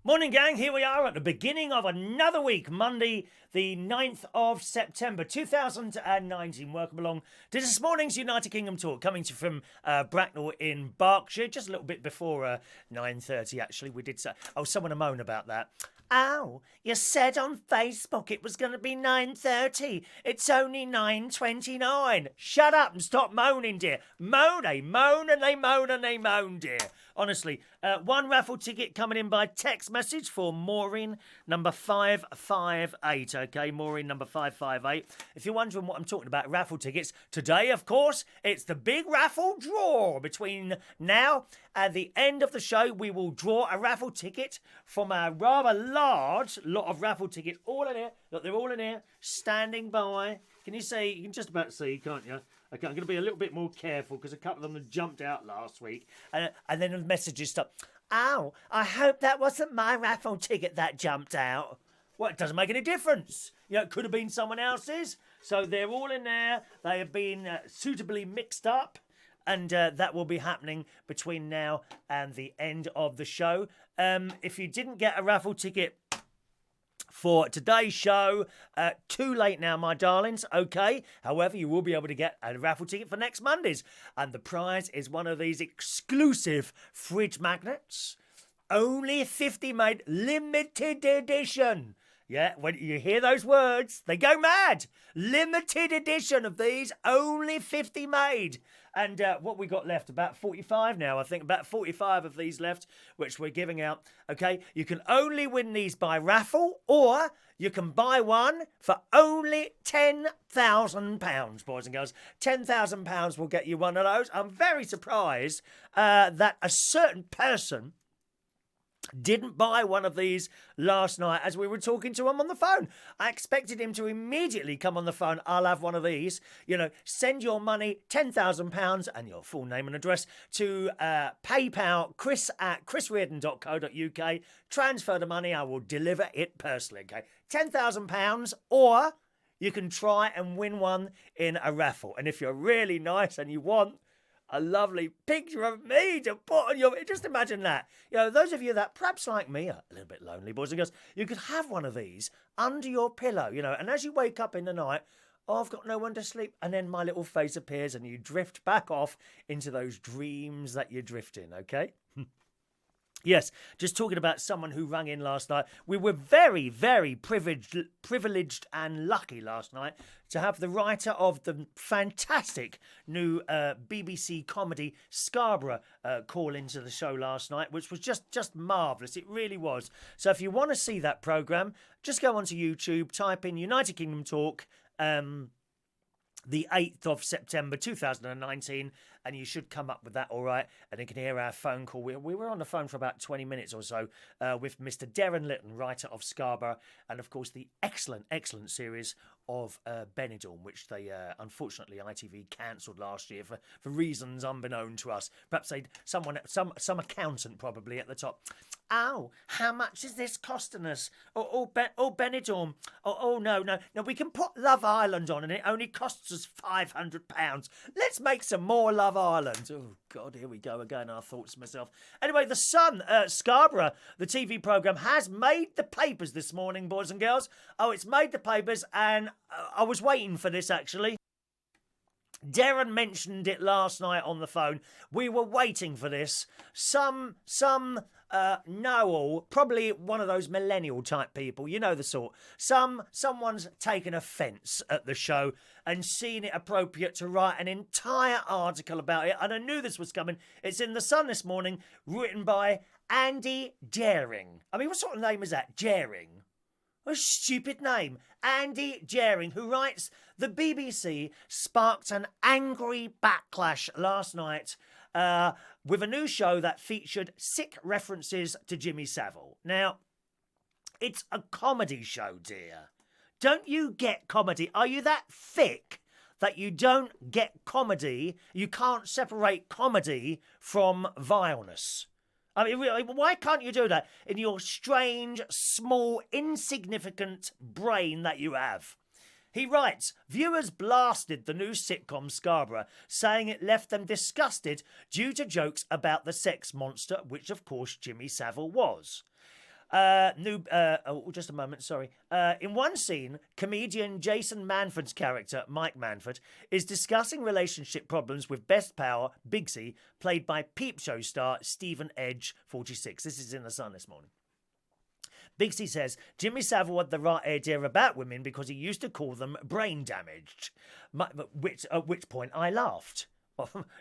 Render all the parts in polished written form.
Morning, gang. Here we are at the beginning of another week, Monday, the 9th of September, 2019. Welcome along to this morning's United Kingdom talk, coming to you from Bracknell in Berkshire, just a little bit before 9:30, actually. We did say, someone a moan about that. Oh, you said on Facebook it was going to be 9:30. It's only 9:29. Shut up and stop moaning, dear. They moan and they moan and they moan, dear. Honestly, one raffle ticket coming in by text message for Maureen, number 558. Okay, Maureen, number 558. If you're wondering what I'm talking about, raffle tickets, today, of course, it's the big raffle draw. Between now and the end of the show, we will draw a raffle ticket from a rather large lot of raffle tickets. All in here. Look, they're all in here, standing by. Can you see? You can just about see, can't you? Okay, I'm going to be a little bit more careful because a couple of them have jumped out last week. And then the messages stop. Oh, I hope that wasn't my raffle ticket that jumped out. Well, it doesn't make any difference. You know, it could have been someone else's. So they're all in there. They have been suitably mixed up. And that will be happening between now and the end of the show. If you didn't get a raffle ticket for today's show, too late now, my darlings, okay? However, you will be able to get a raffle ticket for next Monday's. And the prize is one of these exclusive fridge magnets. Only 50 made, limited edition. Yeah, when you hear those words, they go mad. Limited edition of these, only 50 made. And what we got left, about 45 now, I think, about 45 of these left, which we're giving out. Okay, you can only win these by raffle, or you can buy one for only £10,000, boys and girls. £10,000 will get you one of those. I'm very surprised that a certain person didn't buy one of these last night as we were talking to him on the phone. I expected him to immediately come on the phone. I'll have one of these. You know, send your money, £10,000 and your full name and address to PayPal, chris@chrisreardon.co.uk. Transfer the money. I will deliver it personally, okay? £10,000, or you can try and win one in a raffle. And if you're really nice and you want a lovely picture of me to put on your... Just imagine that. You know, those of you that perhaps like me are a little bit lonely, boys and girls, you could have one of these under your pillow, you know, and as you wake up in the night, oh, I've got no one to sleep, and then my little face appears and you drift back off into those dreams that you drift in, okay? Yes, just talking about someone who rang in last night. We were very, very privileged and lucky last night to have the writer of the fantastic new BBC comedy Scarborough call into the show last night, which was just marvellous. It really was. So if you want to see that programme, just go onto YouTube, type in United Kingdom Talk, the 8th of September 2019, and you should come up with that all right. And you can hear our phone call. We were on the phone for about 20 minutes or so with Mr. Darren Litton, writer of Scarborough, and of course the excellent series of Benidorm, which they unfortunately ITV cancelled last year for reasons unbeknown to us. Perhaps some accountant probably at the top. Oh, how much is this costing us? Benidorm. No, we can put Love Island on and it only costs us £500. Let's make some more Love Island. Oh, God, here we go again. I thought to myself. Anyway, The Sun, Scarborough, the TV programme, has made the papers this morning, boys and girls. Oh, it's made the papers, and I was waiting for this, actually. Darren mentioned it last night on the phone. We were waiting for this. Some know-all, probably one of those millennial type people, you know the sort. Someone's taken offence at the show and seen it appropriate to write an entire article about it. And I knew this was coming. It's in The Sun this morning, written by Andy Jaring. I mean, what sort of name is that? Jaring? A stupid name. Andy Jaring, who writes, the BBC sparked an angry backlash last night with a new show that featured sick references to Jimmy Savile. Now, it's a comedy show, dear. Don't you get comedy? Are you that thick that you don't get comedy? You can't separate comedy from vileness. I mean, why can't you do that in your strange, small, insignificant brain that you have? He writes, viewers blasted the new sitcom Scarborough, saying it left them disgusted due to jokes about the sex monster, which of course Jimmy Savile was. Just a moment, sorry. In one scene, comedian Jason Manford's character, Mike Manford, is discussing relationship problems with best pal, Bigsy, played by Peep Show star Stephen Edge, 46. This is in The Sun this morning. Bigsy says Jimmy Savile had the right idea about women because he used to call them brain damaged. At which point I laughed.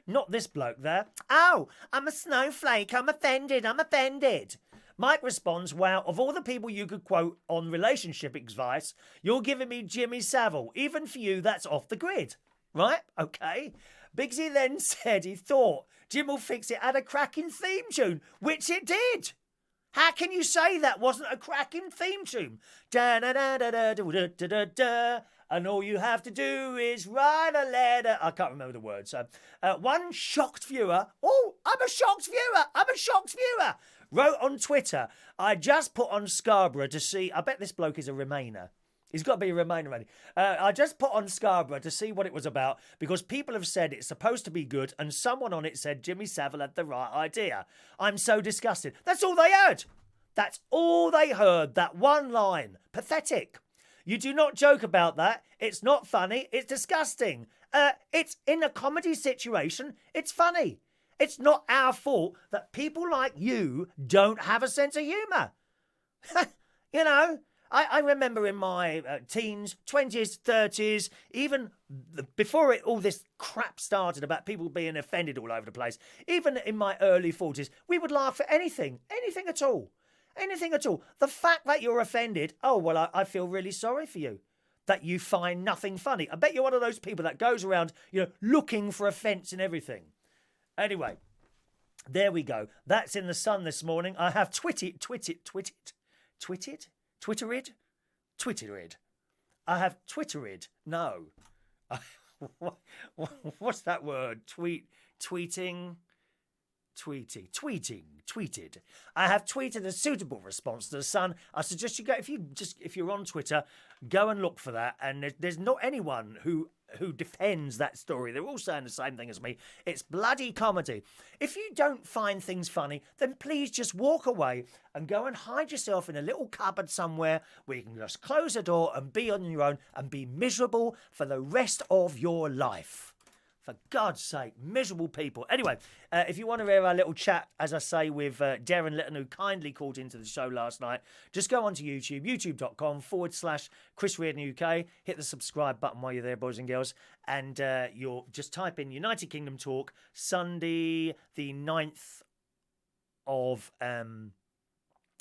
Not this bloke there. Oh, I'm a snowflake. I'm offended. Mike responds, wow, of all the people you could quote on relationship advice, you're giving me Jimmy Savile. Even for you, that's off the grid. Right? Okay. Bigsy then said he thought Jim Will Fix It had a cracking theme tune, which it did. How can you say that wasn't a cracking theme tune? Da da da da da da da da da. And all you have to do is write a letter. I can't remember the words. One shocked viewer. Oh, I'm a shocked viewer. Wrote on Twitter, I just put on Scarborough to see. I bet this bloke is a Remainer. He's got to be a Remainer, ready. I just put on Scarborough to see what it was about because people have said it's supposed to be good and someone on it said Jimmy Savile had the right idea. I'm so disgusted. That's all they heard. That's all they heard, that one line. Pathetic. You do not joke about that. It's not funny. It's disgusting. It's in a comedy situation. It's funny. It's not our fault that people like you don't have a sense of humour. You know, I remember in my teens, 20s, 30s, even before all this crap started about people being offended all over the place, even in my early 40s, we would laugh at anything at all. Anything at all. The fact that you're offended, oh, well, I feel really sorry for you. That you find nothing funny. I bet you're one of those people that goes around, looking for offence in everything. Anyway, there we go. That's in The Sun this morning. I have twittered. I have twittered. No. What's that word? Tweeted. I have tweeted a suitable response to The Sun. I suggest you go, if you're on Twitter, go and look for that. And there's not anyone who defends that story. They're all saying the same thing as me. It's bloody comedy. If you don't find things funny, then please just walk away and go and hide yourself in a little cupboard somewhere where you can just close the door and be on your own and be miserable for the rest of your life. For God's sake, miserable people. Anyway, if you want to hear our little chat, as I say, with Darren Litton, who kindly called into the show last night, just go onto YouTube, youtube.com/Chris Reardon UK. Hit the subscribe button while you're there, boys and girls. And you'll just type in United Kingdom Talk, Sunday the 9th of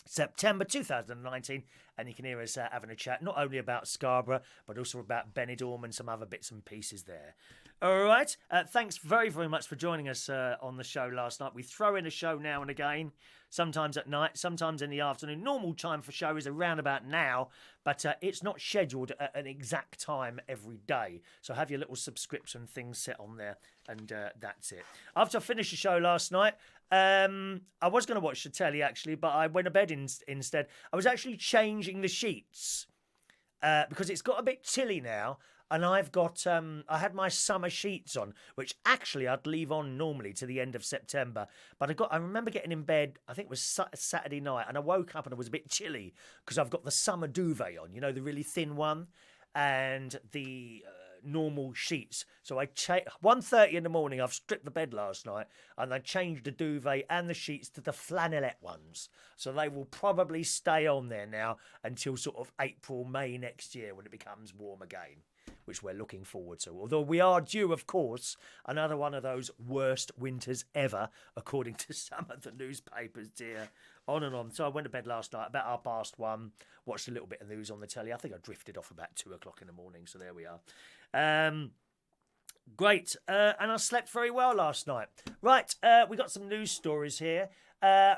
September 2019, and you can hear us having a chat, not only about Scarborough, but also about Benidorm and some other bits and pieces there. All right. Thanks very, very much for joining us on the show last night. We throw in a show now and again, sometimes at night, sometimes in the afternoon. Normal time for show is around about now, but it's not scheduled at an exact time every day. So have your little subscription thing set on there, and that's it. After I finished the show last night, I was going to watch the telly, actually, but I went to bed instead. I was actually changing the sheets because it's got a bit chilly now. And I've got, I had my summer sheets on, which actually I'd leave on normally to the end of September. But I remember getting in bed, I think it was Saturday night, and I woke up and it was a bit chilly because I've got the summer duvet on, the really thin one, and the normal sheets. So 1:30 in the morning, I've stripped the bed last night, and I changed the duvet and the sheets to the flannelette ones. So they will probably stay on there now until sort of April, May next year when it becomes warm again, which we're looking forward to. Although we are due, of course, another one of those worst winters ever, according to some of the newspapers, dear. On and on. So I went to bed last night about 1:30, watched a little bit of news on the telly. I think I drifted off about 2 o'clock in the morning, so there we are. Great. And I slept very well last night. Right, we got some news stories here.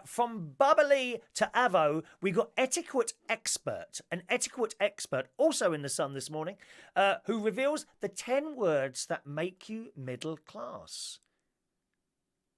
From bubbly to Avo, we got an etiquette expert, also in The Sun this morning, who reveals the 10 words that make you middle class.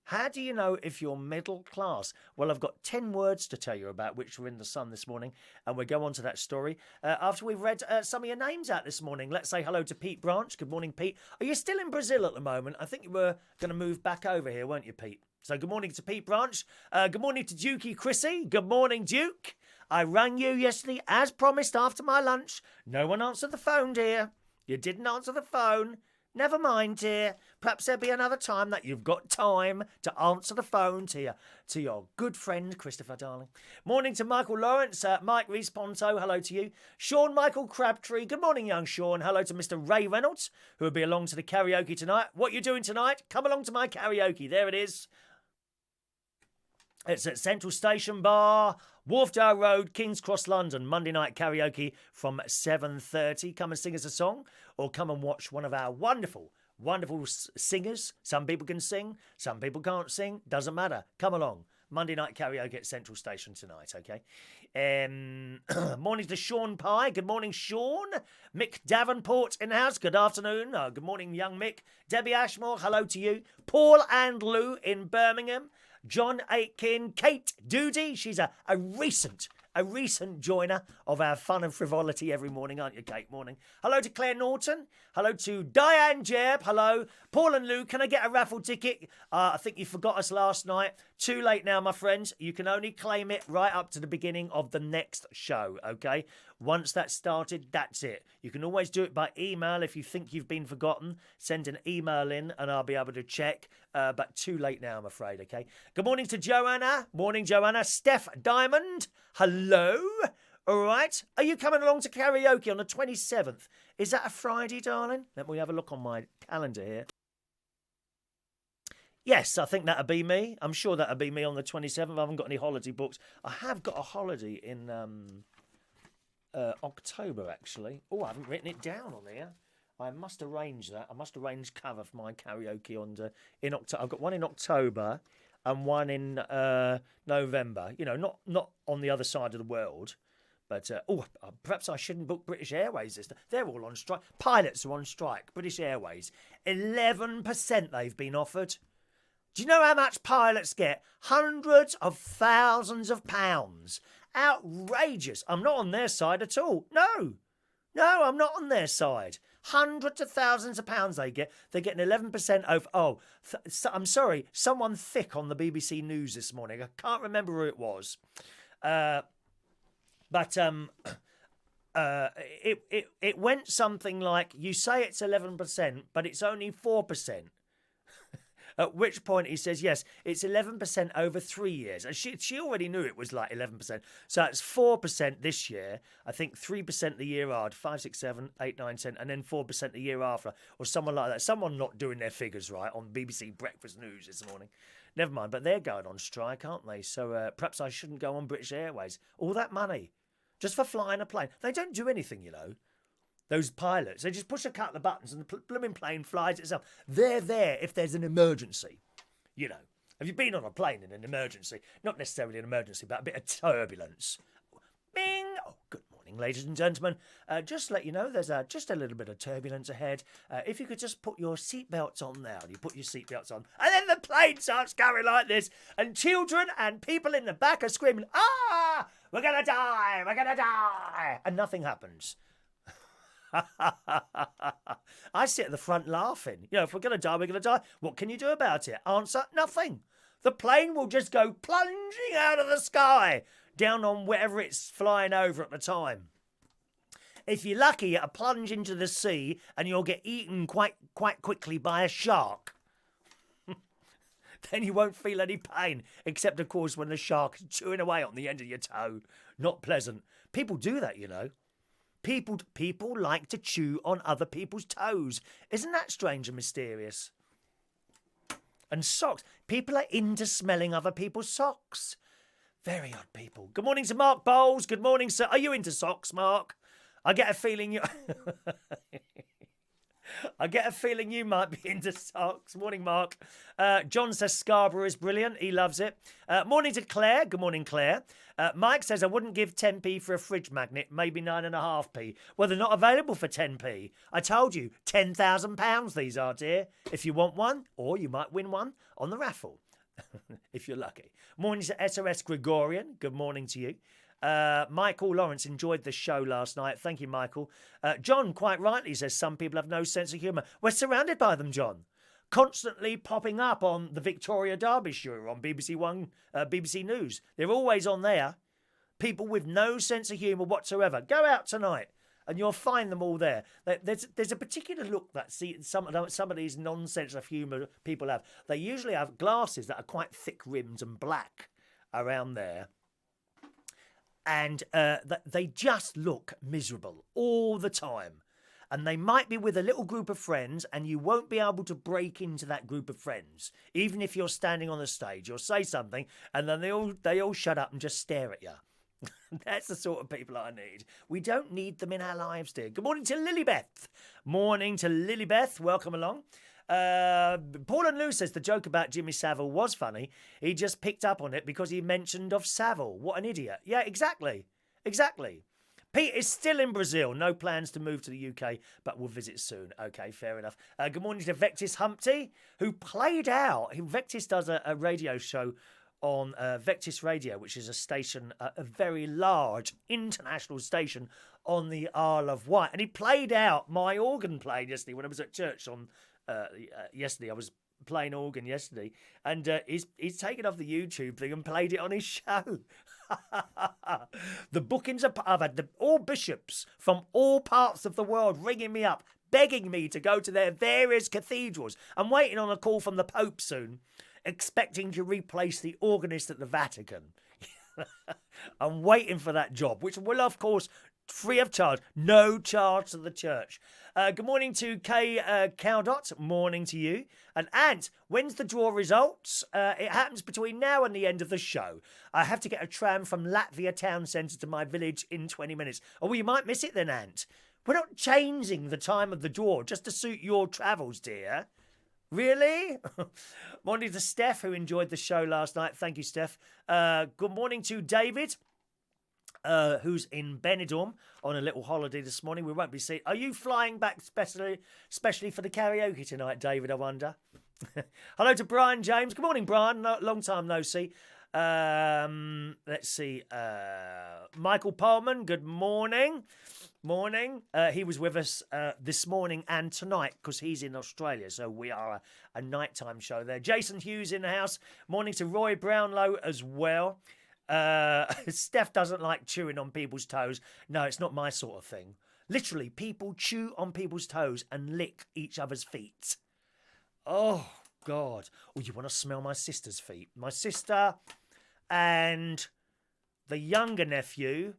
How do you know if you're middle class? Well, I've got 10 words to tell you about, which were in The Sun this morning, and we'll go on to that story after we've read some of your names out this morning. Let's say hello to Pete Branch. Good morning, Pete. Are you still in Brazil at the moment? I think you were going to move back over here, weren't you, Pete? So good morning to Pete Branch. Good morning to Dukey Chrissy. Good morning, Duke. I rang you yesterday, as promised, after my lunch. No one answered the phone, dear. You didn't answer the phone. Never mind, dear. Perhaps there'll be another time that you've got time to answer the phone to your good friend, Christopher, darling. Morning to Michael Lawrence. Mike Reese-Ponto, hello to you. Sean Michael Crabtree. Good morning, young Sean. Hello to Mr. Ray Reynolds, who will be along to the karaoke tonight. What you doing tonight? Come along to my karaoke. There it is. It's at Central Station Bar, Wharfdale Road, King's Cross, London. Monday night karaoke from 7:30. Come and sing us a song, or come and watch one of our wonderful, wonderful singers. Some people can sing, some people can't sing. Doesn't matter. Come along. Monday night karaoke at Central Station tonight, okay? Morning to Sean Pye. Good morning, Sean. Mick Davenport in the house. Good afternoon. Good morning, young Mick. Debbie Ashmore, hello to you. Paul and Lou in Birmingham. John Aitken, Kate Doody. She's a recent joiner of our fun and frivolity every morning, aren't you, Kate? Morning. Hello to Claire Norton. Hello to Diane Jebb. Hello. Paul and Lou, can I get a raffle ticket? I think you forgot us last night. Too late now, my friends. You can only claim it right up to the beginning of the next show, okay? Once that's started, that's it. You can always do it by email if you think you've been forgotten. Send an email in and I'll be able to check. But too late now, I'm afraid, okay? Good morning to Joanna. Morning, Joanna. Steph Diamond. Hello. All right. Are you coming along to karaoke on the 27th? Is that a Friday, darling? Let me have a look on my calendar here. Yes, I think that'll be me. I'm sure that'll be me on the 27th. I haven't got any holiday books. I have got a holiday in October, actually. Oh, I haven't written it down on here. I must arrange that. I must arrange cover for my karaoke in October. I've got one in October and one in November. You know, not on the other side of the world. But, perhaps I shouldn't book British Airways this time. They're all on strike. Pilots are on strike. British Airways. 11% they've been offered. Do you know how much pilots get? Hundreds of thousands of pounds. Outrageous. I'm not on their side at all. No, I'm not on their side. Hundreds of thousands of pounds they get. They're getting 11% over. I'm sorry. Someone thick on the BBC News this morning. I can't remember who it was. But it went something like, you say it's 11%, but it's only 4%. At which point he says, yes, it's 11% over 3 years. And she already knew it was like 11%. So it's 4% this year. I think 3% the year after, 5, 6, 7, 8, 9, 10, and then 4% the year after, or someone like that. Someone not doing their figures right on BBC Breakfast News this morning. Never mind, but they're going on strike, aren't they? So perhaps I shouldn't go on British Airways. All that money, just for flying a plane. They don't do anything, you know. Those pilots, they just push a couple of buttons and the blooming plane flies itself. They're there if there's an emergency. You know, have you been on a plane in an emergency? Not necessarily an emergency, but a bit of turbulence. Bing! Oh, good morning, ladies and gentlemen. Just to let you know, there's just a little bit of turbulence ahead. If you could just put your seatbelts on now. You put your seatbelts on. And then the plane starts going like this. And children and people in the back are screaming, ah! We're going to die! We're going to die! And nothing happens. I sit at the front laughing. You know, if we're going to die, we're going to die. What can you do about it? Answer, nothing. The plane will just go plunging out of the sky down on wherever it's flying over at the time. If you're lucky, it'll plunge into the sea and you'll get eaten quite quickly by a shark. Then you won't feel any pain, except, of course, when the shark is chewing away on the end of your toe. Not pleasant. People do that, you know. People like to chew on other people's toes. Isn't that strange and mysterious? And socks. People are into smelling other people's socks. Very odd people. Good morning to Mark Bowles. Good morning, sir. Are you into socks, Mark? I get a feeling you... I get a feeling you might be into socks. Morning, Mark. John says Scarborough is brilliant. He loves it. Morning to Claire. Good morning, Claire. Mike says I wouldn't give 10p for a fridge magnet, maybe 9.5p. Well, they're not available for 10p. I told you, £10,000 these are, dear. If you want one, or you might win one on the raffle, if you're lucky. Morning to SOS Gregorian. Good morning to you. Michael Lawrence enjoyed the show last night. Thank you, Michael. John, quite rightly, says some people have no sense of humour. We're surrounded by them, John. Constantly popping up on the Victoria Derbyshire on BBC One, BBC News. They're always on there. People with no sense of humour whatsoever. Go out tonight and you'll find them all there. There's a particular look that some of these nonsense of humour people have. They usually have glasses that are quite thick rimmed and black around there. And they just look miserable all the time. And they might be with a little group of friends and you won't be able to break into that group of friends. Even if you're standing on the stage, you'll say something and then they all shut up and just stare at you. That's the sort of people I need. We don't need them in our lives, dear. Good morning to Lilybeth. Morning to Lilybeth. Welcome along. Paul and Lou says the joke about Jimmy Savile was funny. He just picked up on it because he mentioned of Savile. What an idiot. Yeah, exactly. Exactly. Pete is still in Brazil. No plans to move to the UK, but will visit soon. Okay, fair enough. Good morning to Vectis Humpty, who played out. Vectis does a radio show on Vectis Radio, which is a station, a very large international station on the Isle of Wight. And he played out my organ playing yesterday when I was at church on yesterday. I was playing organ yesterday, and he's taken off the YouTube thing and played it on his show. The bookings are. I've had all bishops from all parts of the world ringing me up, begging me to go to their various cathedrals. I'm waiting on a call from the Pope soon, expecting to replace the organist at the Vatican. I'm waiting for that job, which will, of course, free of charge, no charge to the church. Good morning to Kay Cowdot. Morning to you. And Ant, when's the draw results? It happens between now and the end of the show. I have to get a tram from Latvia town centre to my village in 20 minutes. Oh, well, you might miss it then, Ant. We're not changing the time of the draw just to suit your travels, dear. Really? Morning to Steph, who enjoyed the show last night. Thank you, Steph. Good morning to David, who's in Benidorm on a little holiday this morning. We won't be seeing. Are you flying back specially for the karaoke tonight, David, I wonder? Hello to Brian James. Good morning, Brian. Long time no see. Let's see. Michael Parman, good morning. Morning. He was with us this morning and tonight because he's in Australia, so we are a nighttime show there. Jason Hughes in the house. Morning to Roy Brownlow as well. Steph doesn't like chewing on people's toes. No, it's not my sort of thing. Literally, people chew on people's toes and lick each other's feet. Oh, God. Oh, you want to smell my sister's feet? My sister and the younger nephew.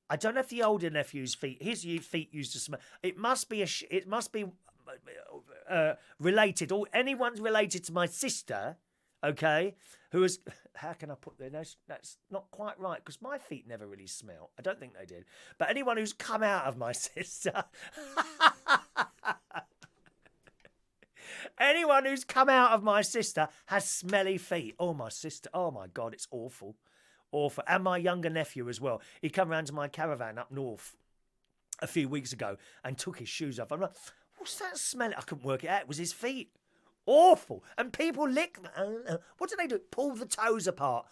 I don't know if the older nephew's feet. His feet used to smell. It must be related. Or anyone's related to my sister, okay? Who is? How can I put that? That's not quite right because my feet never really smell. I don't think they did. But anyone who's come out of my sister. Anyone who's come out of my sister has smelly feet. Oh, my sister. Oh, my God, it's awful. Awful. And my younger nephew as well. He come round to my caravan up north a few weeks ago and took his shoes off. I'm like, what's that smell? I couldn't work it out. It was his feet. Awful. And people lick them. What do they do? Pull the toes apart.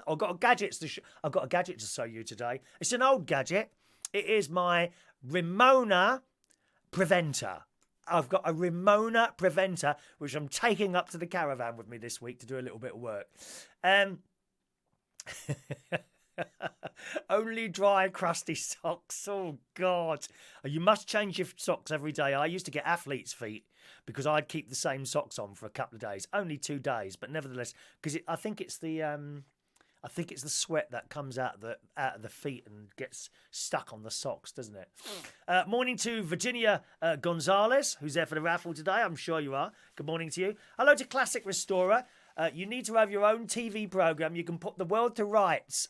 I've got a gadget to show you today. It's an old gadget. It is my Ramona preventer. I've got a Ramona preventer, which I'm taking up to the caravan with me this week to do a little bit of work. Only dry, crusty socks. Oh, God. You must change your socks every day. I used to get athlete's feet because I'd keep the same socks on for a couple of days. Only 2 days, but nevertheless, because I think it's the sweat that comes out of the feet and gets stuck on the socks, doesn't it? Morning to Virginia Gonzales, who's there for the raffle today. I'm sure you are. Good morning to you. Hello to Classic Restorer. You need to have your own TV program. You can put the world to rights.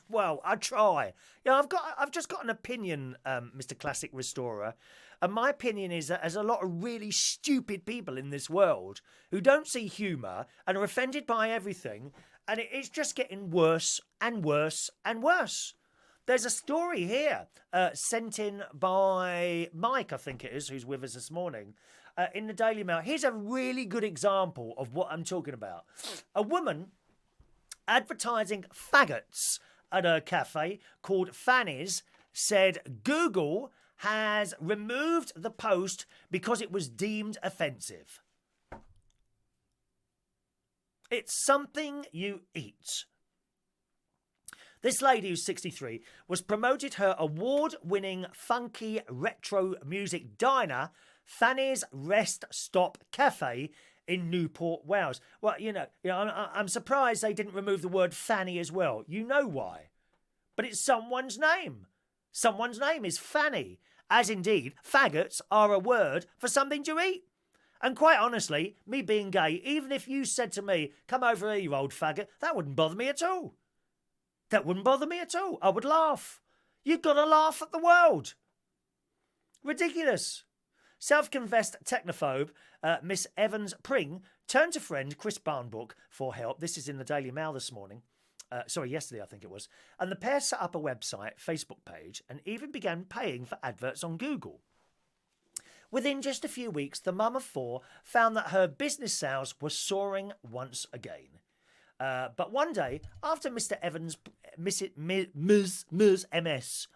Well, I try. Yeah, I've just got an opinion, Mr. Classic Restorer. And my opinion is that there's a lot of really stupid people in this world who don't see humour and are offended by everything. And it's just getting worse and worse and worse. There's a story here sent in by Mike, I think it is, who's with us this morning, in the Daily Mail. Here's a really good example of what I'm talking about. A woman advertising faggots at a cafe called Fanny's said Google has removed the post because it was deemed offensive. It's something you eat. This lady, who's 63, was promoted her award-winning funky retro music diner, Fanny's Rest Stop Cafe, in Newport, Wales. Well, I'm surprised they didn't remove the word Fanny as well. You know why? But it's someone's name. Someone's name is Fanny, as indeed faggots are a word for something to eat. And quite honestly, me being gay, even if you said to me, come over here, you old faggot, that wouldn't bother me at all. That wouldn't bother me at all. I would laugh. You've got to laugh at the world. Ridiculous. Self-confessed technophobe Miss Evans Pring turned to friend Chris Barnbook for help. This is in the Daily Mail this morning. Yesterday I think it was. And the pair set up a website, Facebook page, and even began paying for adverts on Google. Within just a few weeks, the mum of four found that her business sales were soaring once again. But one day, after Mr. Evans, MS,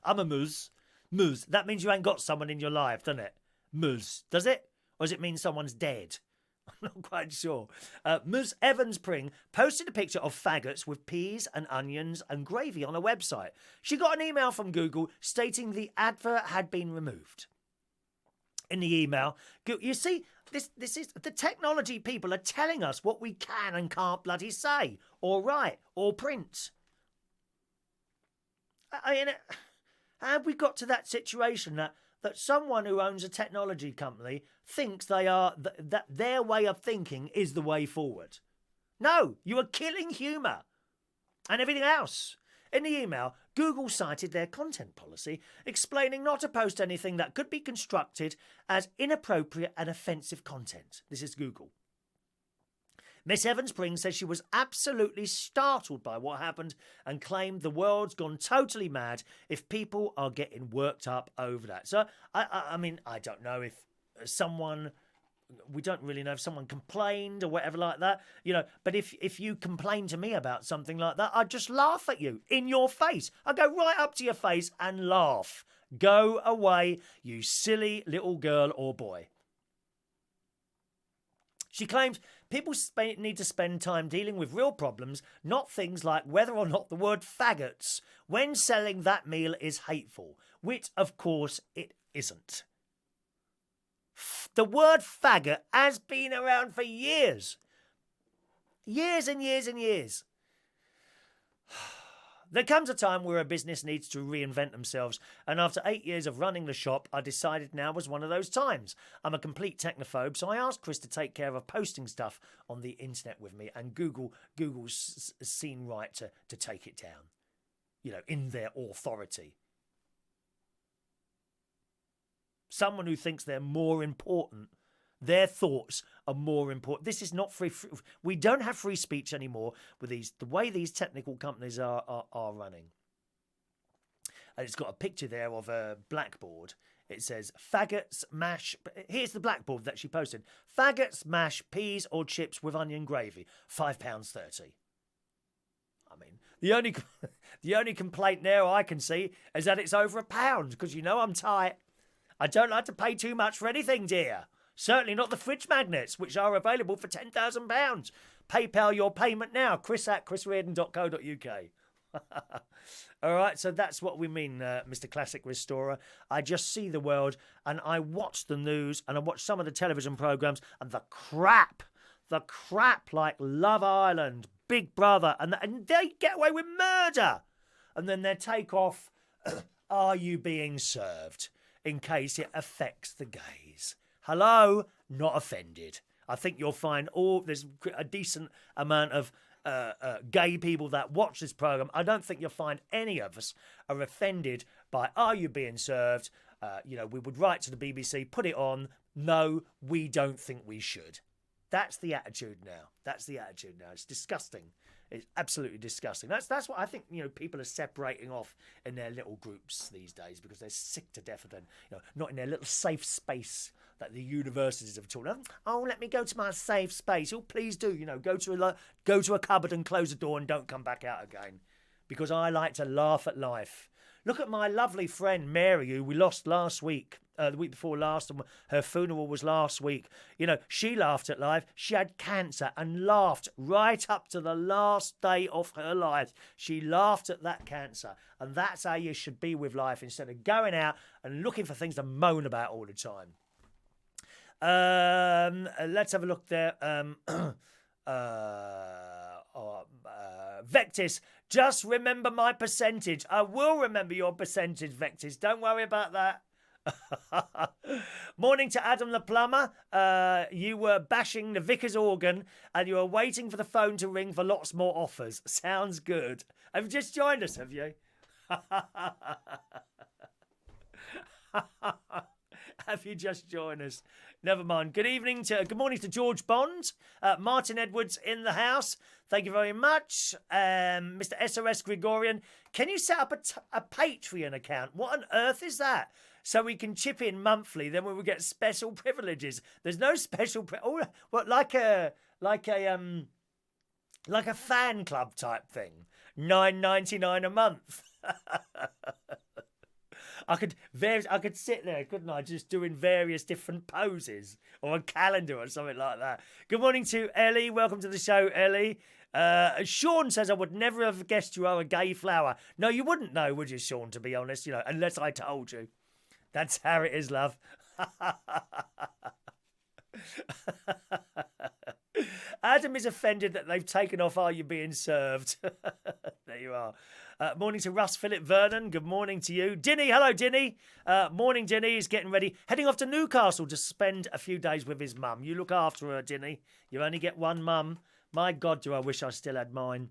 I'm a Ms, that means you ain't got someone in your life, doesn't it? Ms, does it? Or does it mean someone's dead? I'm not quite sure. Ms. Evans Pring posted a picture of faggots with peas and onions and gravy on a website. She got an email from Google stating the advert had been removed. In the email, you see, this is the technology people are telling us what we can and can't bloody say, or write, or print. How have we got to that situation that someone who owns a technology company thinks that their way of thinking is the way forward? No, you are killing humour and everything else. In the email, Google cited their content policy, explaining not to post anything that could be construed as inappropriate and offensive content. This is Google. Miss Evans Pring says she was absolutely startled by what happened and claimed the world's gone totally mad if people are getting worked up over that. So, I mean, I don't know if we don't really know if someone complained or whatever like that, but if you complain to me about something like that, I'd just laugh at you in your face. I'd go right up to your face and laugh. Go away, you silly little girl or boy. She claims people need to spend time dealing with real problems, not things like whether or not the word faggots when selling that meal is hateful, which of course it isn't. The word faggot has been around for years. Years and years and years. There comes a time where a business needs to reinvent themselves, and after 8 years of running the shop, I decided now was one of those times. I'm a complete technophobe, so I asked Chris to take care of posting stuff on the internet with me, and Google's seen right to take it down, in their authority. Someone who thinks they're more important, their thoughts are more important. This is not free. We don't have free speech anymore with the way these technical companies are running. And it's got a picture there of a blackboard. It says, faggots mash... Here's the blackboard that she posted. Faggots mash peas or chips with onion gravy. £5.30. I mean, the only complaint now I can see is that it's over £1, because I'm tight. I don't like to pay too much for anything, dear. Certainly not the fridge magnets, which are available for £10,000. PayPal your payment now. chris@chrisreardon.co.uk. All right, so that's what we mean, Mr. Classic Restorer. I just see the world, and I watch the news, and I watch some of the television programmes, and the crap like Love Island, Big Brother, and they get away with murder. And then their take off, are you being served? In case it affects the gays. Hello? Not offended. I think you'll find there's a decent amount of gay people that watch this programme. I don't think you'll find any of us are offended by, are you being served? We would write to the BBC, put it on. No, we don't think we should. That's the attitude now. It's disgusting. It's absolutely disgusting. That's what I think, people are separating off in their little groups these days because they're sick to death of them, not in their little safe space that the universities have taught them. Oh, let me go to my safe space. Oh, please do, go to a cupboard and close the door and don't come back out again. Because I like to laugh at life. Look at my lovely friend Mary, who we lost last week. The week before last, and her funeral was last week. You know, she laughed at life. She had cancer and laughed right up to the last day of her life. She laughed at that cancer. And that's how you should be with life instead of going out and looking for things to moan about all the time. Let's have a look there. Vectis, just remember my percentage. I will remember your percentage, Vectis. Don't worry about that. Morning to Adam the plumber. You were bashing the vicar's organ and you were waiting for the phone to ring for lots more offers. Sounds good. Have you just joined us, have you? Have you just joined us? Never mind. Good morning to George Bond. Martin Edwards in the house. Thank you very much. Mr. SOS Gregorian. Can you set up a Patreon account? What on earth is that? So we can chip in monthly, then we will get special privileges. There's no special like a fan club type thing. $9.99 a month. I could sit there, couldn't I, just doing various different poses or a calendar or something like that. Good morning to Ellie. Welcome to the show, Ellie. Sean says, I would never have guessed you are a gay flower. No, you wouldn't know, would you, Sean, to be honest, unless I told you. That's how it is, love. Adam is offended that they've taken off Are You Being Served? There you are. Morning to Russ Philip Vernon. Good morning to you. Dinny, hello, Dinny. Morning, Dinny. He's getting ready. Heading off to Newcastle to spend a few days with his mum. You look after her, Dinny. You only get one mum. My God, do I wish I still had mine.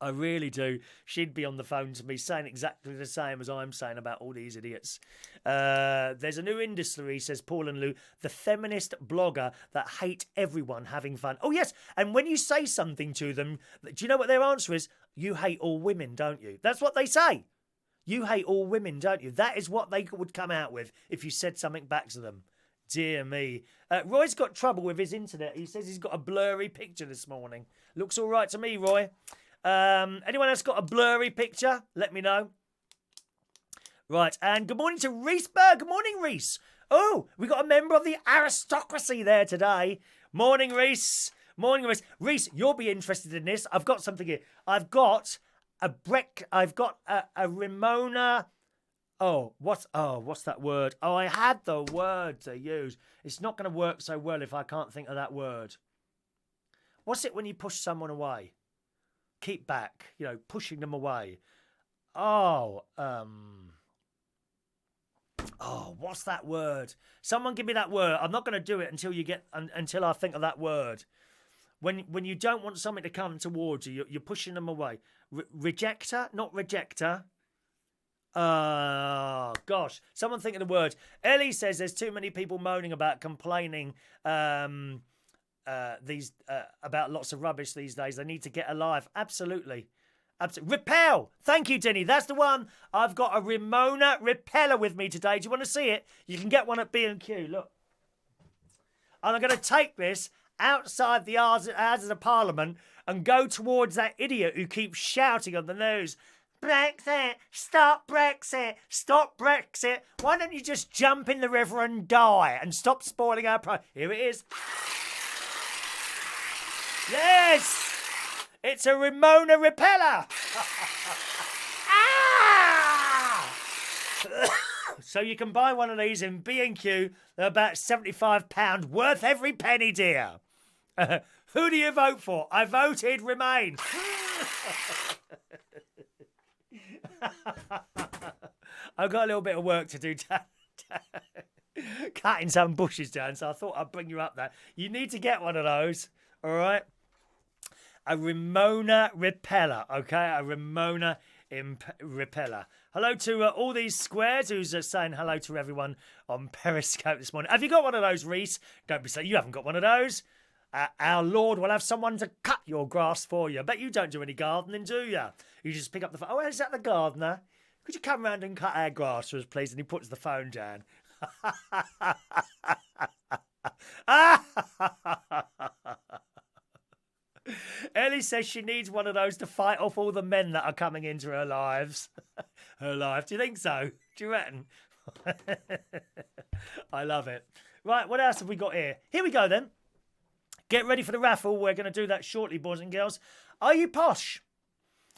I really do. She'd be on the phone to me saying exactly the same as I'm saying about all these idiots. There's a new industry, says Paul and Lou, the feminist blogger that hate everyone having fun. Oh, yes. And when you say something to them, do you know what their answer is? You hate all women, don't you? That's what they say. You hate all women, don't you? That is what they would come out with if you said something back to them. Dear me. Roy's got trouble with his internet. He says he's got a blurry picture this morning. Looks all right to me, Roy. Anyone else got a blurry picture? Let me know. Right, and good morning to Reese Berg. Good morning, Reese. Oh, we got a member of the aristocracy there today. Morning, Reese. Morning, Reese. Reese, you'll be interested in this. I've got something here. I've got a Ramona. What's that word? Oh, I had the word to use. It's not going to work so well if I can't think of that word. What's it when you push someone away? Keep back, pushing them away. What's that word? Someone give me that word. I'm not going to do it until I think of that word. When you don't want something to come towards you, you're pushing them away. Rejector, not rejector. Oh, gosh. Someone think of the word. Ellie says there's too many people moaning about complaining about lots of rubbish these days. They need to get alive. Absolutely. Repel. Thank you, Denny. That's the one. I've got a Ramona repeller with me today. Do you want to see it? You can get one at B&Q. Look. And I'm going to take this outside the Houses of Parliament and go towards that idiot who keeps shouting on the news. Brexit, stop Brexit, stop Brexit. Why don't you just jump in the river and die and stop spoiling our Here it is. Yes! It's a Ramona repeller! Ah! So you can buy one of these in B&Q. They're about £75, worth every penny, dear. Who do you vote for? I voted Remain. I've got a little bit of work to do, cutting some bushes down, so I thought I'd bring you up there. You need to get one of those, all right? A Ramona repeller, okay? A Ramona repeller. Hello to all these squares who's saying hello to everyone on Periscope this morning. Have you got one of those, Reese? Don't be saying you haven't got one of those. Our Lord will have someone to cut your grass for you. I bet you don't do any gardening, do you? You just pick up the phone. Oh, is that the gardener? Could you come round and cut our grass for us, please? And he puts the phone down. Ellie says she needs one of those to fight off all the men that are coming into her lives. her life. Do you think so? Do you reckon? I love it. Right, what else have we got here? Here we go then. Get ready for the raffle. We're going to do that shortly, boys and girls. Are you posh?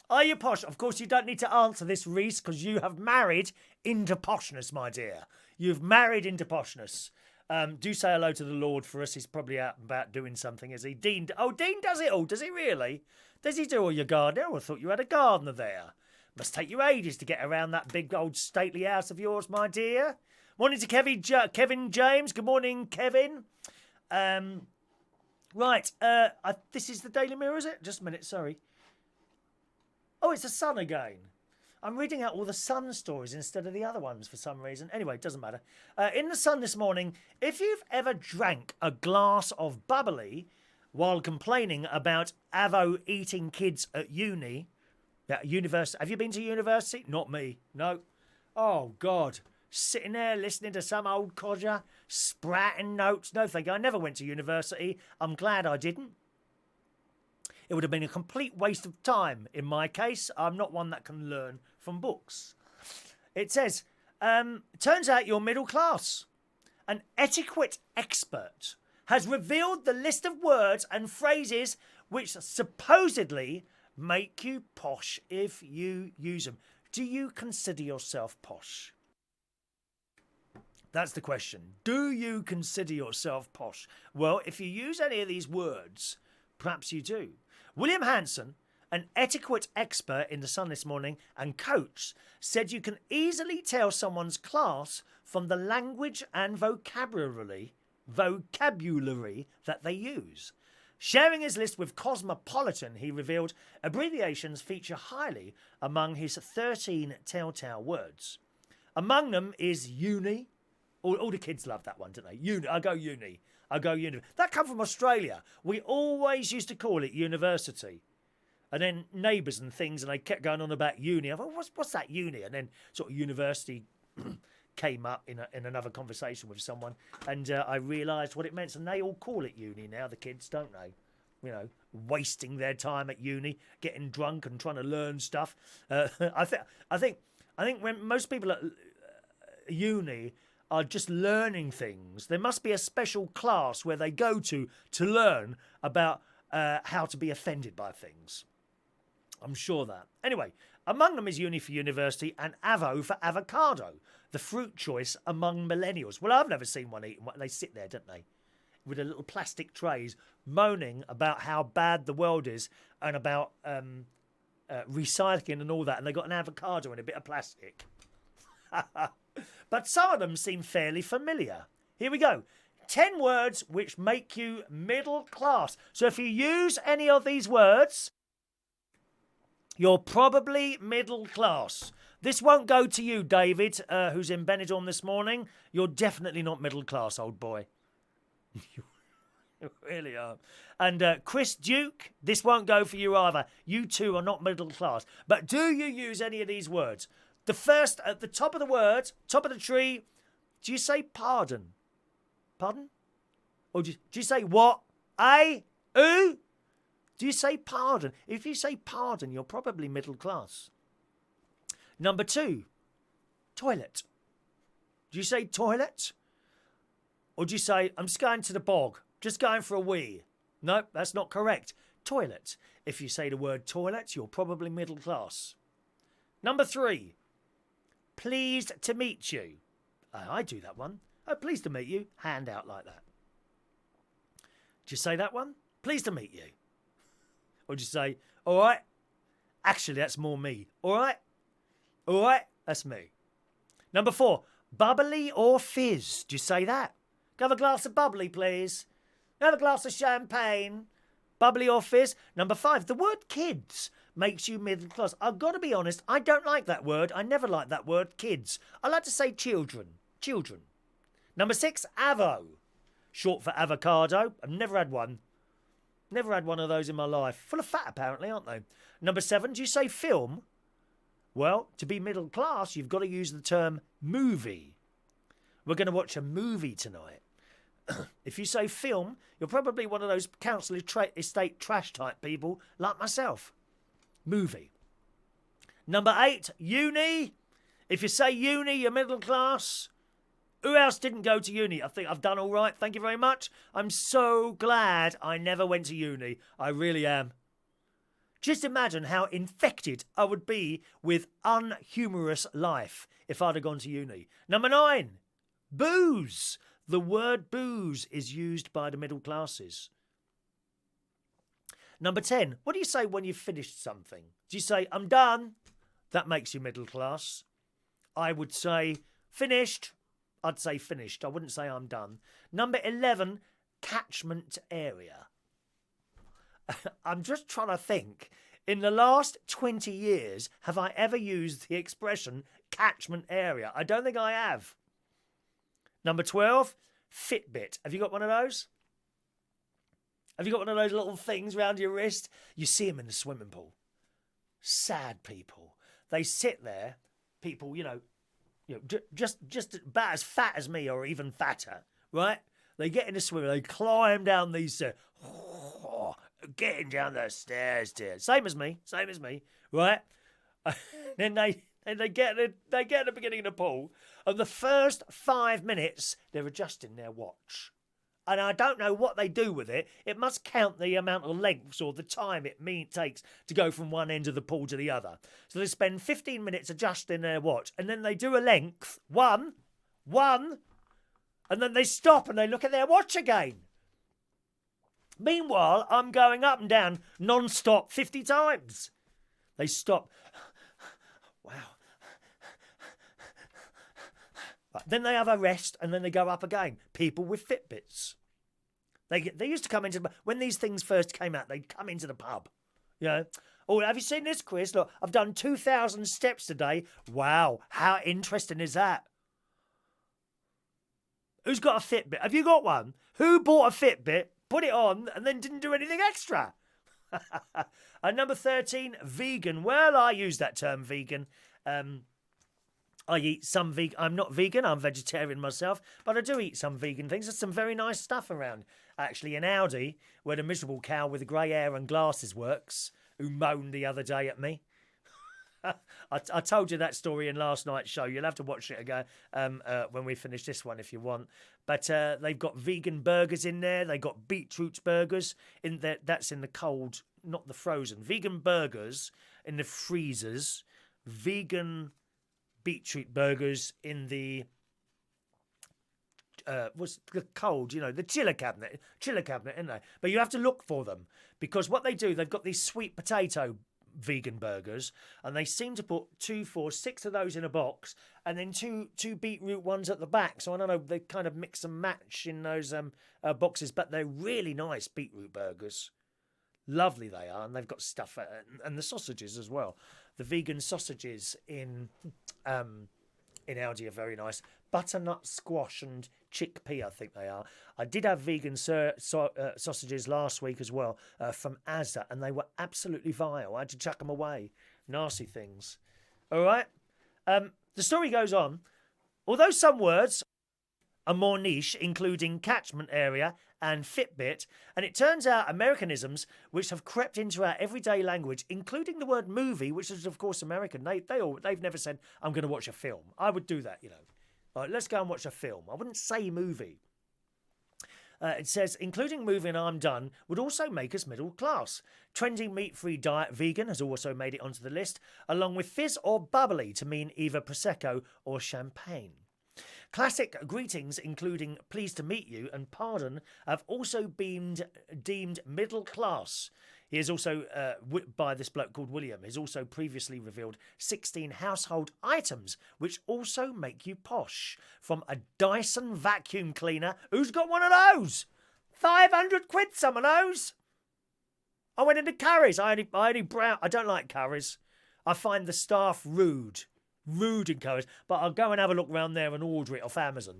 Are you posh? Of course, you don't need to answer this, Reese, because you have married into poshness, my dear. You've married into poshness. Do say hello to the Lord for us. He's probably out and about doing something, is he? Dean. Oh, Dean does it all. Does he really? Does he do all your gardening? I thought you had a gardener there. Must take you ages to get around that big old stately house of yours, my dear. Morning to Kevin James. Good morning, Kevin. Right. This is the Daily Mirror, is it? Just a minute, sorry. Oh, it's the Sun again. I'm reading out all the Sun stories instead of the other ones for some reason. Anyway, it doesn't matter. In the Sun this morning, if you've ever drank a glass of bubbly while complaining about Avo eating kids at uni, university. Have you been to university? Not me. No. Oh, God. Sitting there listening to some old codger sprouting notes. No, thank you. I never went to university. I'm glad I didn't. It would have been a complete waste of time in my case. I'm not one that can learn from books. It says, turns out you're middle class. An etiquette expert has revealed the list of words and phrases which supposedly make you posh if you use them. Do you consider yourself posh? That's the question. Do you consider yourself posh? Well, if you use any of these words, perhaps you do. William Hanson, an etiquette expert in The Sun this morning and coach, said you can easily tell someone's class from the language and vocabulary that they use. Sharing his list with Cosmopolitan, he revealed abbreviations feature highly among his 13 telltale words. Among them is uni. All the kids love that one, don't they? Uni. I go uni. That come from Australia. We always used to call it university. And then neighbours and things, and they kept going on about uni. I thought, what's that uni? And then sort of university came up in another conversation with someone, and I realised what it meant. And they all call it uni now, the kids, don't they? You know, wasting their time at uni, getting drunk and trying to learn stuff. I think when most people at uni are just learning things, there must be a special class where they go to learn about how to be offended by things. I'm sure that. Anyway, among them is uni for university and avo for avocado, the fruit choice among millennials. Well, I've never seen one eating one. They sit there, don't they, with a little plastic trays, moaning about how bad the world is and about recycling and all that, and they got an avocado and a bit of plastic. But some of them seem fairly familiar. Here we go. 10 words which make you middle class. So if you use any of these words, you're probably middle class. This won't go to you, David, who's in Benidorm this morning. You're definitely not middle class, old boy. You really are. And Chris Duke, this won't go for you either. You two are not middle class. But do you use any of these words? The first, at the top of the word, top of the tree, do you say pardon? Pardon? Or do you say what? Ooh? Do you say pardon? If you say pardon, you're probably middle class. Number 2, toilet. Do you say toilet? Or do you say, I'm just going to the bog, just going for a wee? No, that's not correct. Toilet. If you say the word toilet, you're probably middle class. Number 3, pleased to meet you. I do that one. Oh, pleased to meet you. Hand out like that. Do you say that one? Pleased to meet you. Or do you say, all right? Actually, that's more me. All right? All right? That's me. Number 4, bubbly or fizz. Do you say that? Have a glass of bubbly, please. Have a glass of champagne. Bubbly or fizz. Number 5, the word kids makes you middle class. I've got to be honest, I don't like that word. I never like that word, kids. I like to say children. Children. Number 6, avo. Short for avocado. I've never had one. Never had one of those in my life. Full of fat, apparently, aren't they? Number 7, do you say film? Well, to be middle class, you've got to use the term movie. We're going to watch a movie tonight. If you say film, you're probably one of those council estate trash type people like myself. Movie. Number 8, uni. If you say uni, you're middle class. Who else didn't go to uni? I think I've done all right. Thank you very much. I'm so glad I never went to uni. I really am. Just imagine how infected I would be with unhumorous life if I'd have gone to uni. Number 9, booze. The word booze is used by the middle classes. Number 10, what do you say when you've finished something? Do you say, I'm done? That makes you middle class. I would say, finished. I'd say finished. I wouldn't say I'm done. Number 11, catchment area. I'm just trying to think. In the last 20 years, have I ever used the expression catchment area? I don't think I have. Number 12, Fitbit. Have you got one of those? Have you got one of those little things round your wrist? You see them in the swimming pool. Sad people. They sit there, people, just about as fat as me or even fatter, right? They get in the swim, they climb down these, getting down the stairs, dear. Same as me, right? Then they get at the beginning of the pool, and the first 5 minutes they're adjusting their watch. And I don't know what they do with it. It must count the amount of lengths or the time it takes to go from one end of the pool to the other. So they spend 15 minutes adjusting their watch, and then they do a length, one, and then they stop and they look at their watch again. Meanwhile, I'm going up and down non-stop 50 times. They stop. Wow. Then they have a rest and then they go up again. People with Fitbits. They used to come into when these things first came out, they'd come into the pub. Oh, have you seen this, Chris? Look, I've done 2,000 steps today. Wow, how interesting is that? Who's got a Fitbit? Have you got one? Who bought a Fitbit, put it on, and then didn't do anything extra? And number 13, vegan. Well, I use that term vegan. I eat some vegan. I'm not vegan. I'm vegetarian myself, but I do eat some vegan things. There's some very nice stuff around. Actually, in Audi, where the miserable cow with the grey hair and glasses works, who moaned the other day at me. I told you that story in last night's show. You'll have to watch it again when we finish this one if you want. But they've got vegan burgers in there. They've got beetroot burgers in there. That's in the cold, not the frozen. Vegan burgers in the freezers. Vegan beetroot burgers in the what's the cold, the chiller cabinet, isn't they? But you have to look for them because what they do, they've got these sweet potato vegan burgers, and they seem to put 2, 4, 6 of those in a box, and then two beetroot ones at the back. So I don't know, they kind of mix and match in those boxes, but they're really nice beetroot burgers. Lovely they are, and they've got stuff and the sausages as well. The vegan sausages in Aldi are very nice. Butternut squash and chickpea, I think they are. I did have vegan sausages last week as well from Asda, and they were absolutely vile. I had to chuck them away. Nasty things. All right. The story goes on. Although some words are more niche, including catchment area and Fitbit, and it turns out Americanisms which have crept into our everyday language, including the word movie, which is of course American. They've never said I'm going to watch a film. I would do that, Right, let's go and watch a film. I wouldn't say movie. It says, including movie and I'm done, would also make us middle class. Trendy meat-free diet vegan has also made it onto the list, along with fizz or bubbly to mean either Prosecco or champagne. Classic greetings, including pleased to meet you and pardon, have also been deemed middle class. He is also, by this bloke called William, has also previously revealed 16 household items which also make you posh. From a Dyson vacuum cleaner. Who's got one of those? 500 quid, some of those. I went into Curry's. I don't like Curry's. I find the staff rude. Rude in Curry's. But I'll go and have a look around there and order it off Amazon,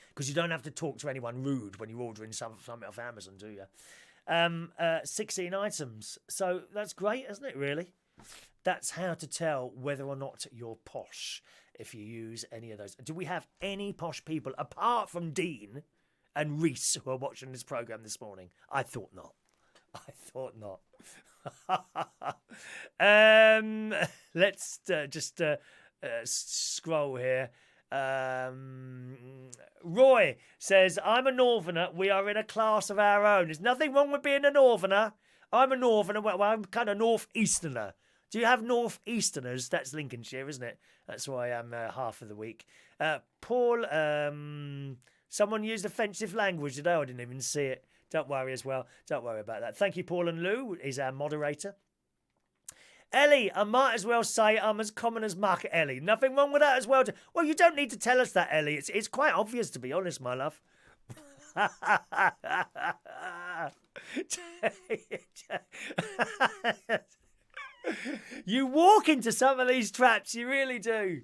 Because you don't have to talk to anyone rude when you're ordering something off Amazon, do you? 16 items. So that's great, isn't it, really? That's how to tell whether or not you're posh if you use any of those. Do we have any posh people apart from Dean and Reese who are watching this programme this morning? I thought not. Let's just scroll here. Roy says, I'm a northerner. We are in a class of our own. There's nothing wrong with being a northerner. I'm a northerner. Well, I'm kind of northeasterner. Do you have northeasterners? That's Lincolnshire, isn't it? That's why I'm half of the week. Paul, someone used offensive language today. I didn't even see it. Don't worry as well. Don't worry about that. Thank you, Paul and Lou, is our moderator. Ellie, I might as well say I'm as common as Muck, Ellie. Nothing wrong with that as well. Well, you don't need to tell us that, Ellie. It's quite obvious, to be honest, my love. You walk into some of these traps, you really do.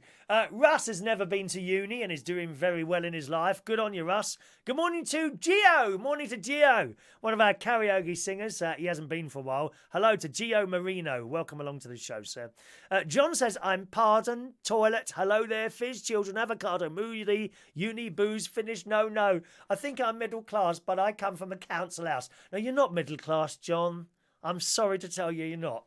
Russ has never been to uni and is doing very well in his life. Good on you, Russ. Good morning to Gio. Morning to Gio, one of our karaoke singers. He hasn't been for a while. Hello to Gio Marino. Welcome along to the show, sir. John says, I'm pardon, toilet. Hello there, fizz, children, avocado, moody, uni, booze, finish, no. I think I'm middle class, but I come from a council house. No, you're not middle class, John. I'm sorry to tell you, you're not.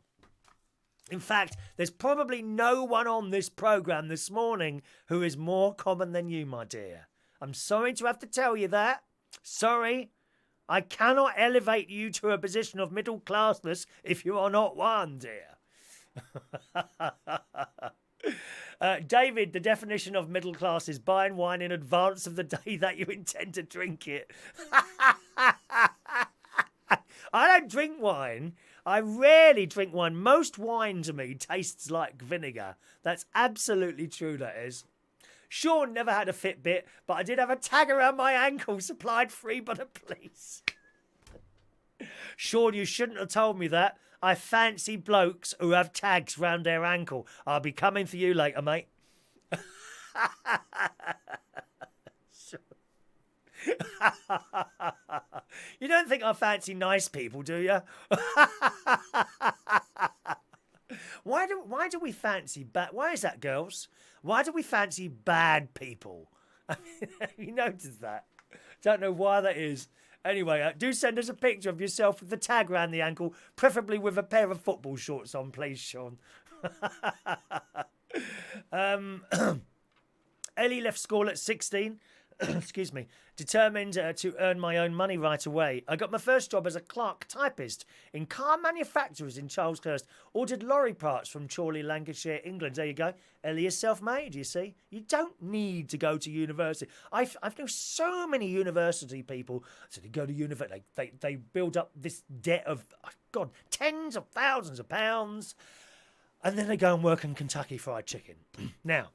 In fact, there's probably no one on this programme this morning who is more common than you, my dear. I'm sorry to have to tell you that. Sorry. I cannot elevate you to a position of middle classness if you are not one, dear. David, the definition of middle class is buying wine in advance of the day that you intend to drink it. I don't drink wine. I rarely drink wine. Most wine to me tastes like vinegar. That's absolutely true, that is. Sean never had a Fitbit, but I did have a tag around my ankle supplied free by the police. Sean, you shouldn't have told me that. I fancy blokes who have tags round their ankle. I'll be coming for you later, mate. You don't think I fancy nice people, do you? Why do we fancy bad? Why is that, girls? Why do we fancy bad people? I mean, have you noticed that? Don't know why that is. Anyway, do send us a picture of yourself with the tag around the ankle, preferably with a pair of football shorts on, please, Sean. Ellie left school at 16. Excuse me, determined to earn my own money right away. I got my first job as a clerk typist in car manufacturers in Charleshurst. Ordered lorry parts from Chorley, Lancashire, England. There you go. Ellie is self-made, you see. You don't need to go to university. I've known so many university people. So they go to university, they build up this debt of, God, tens of thousands of pounds. And then they go and work in Kentucky Fried Chicken. Now,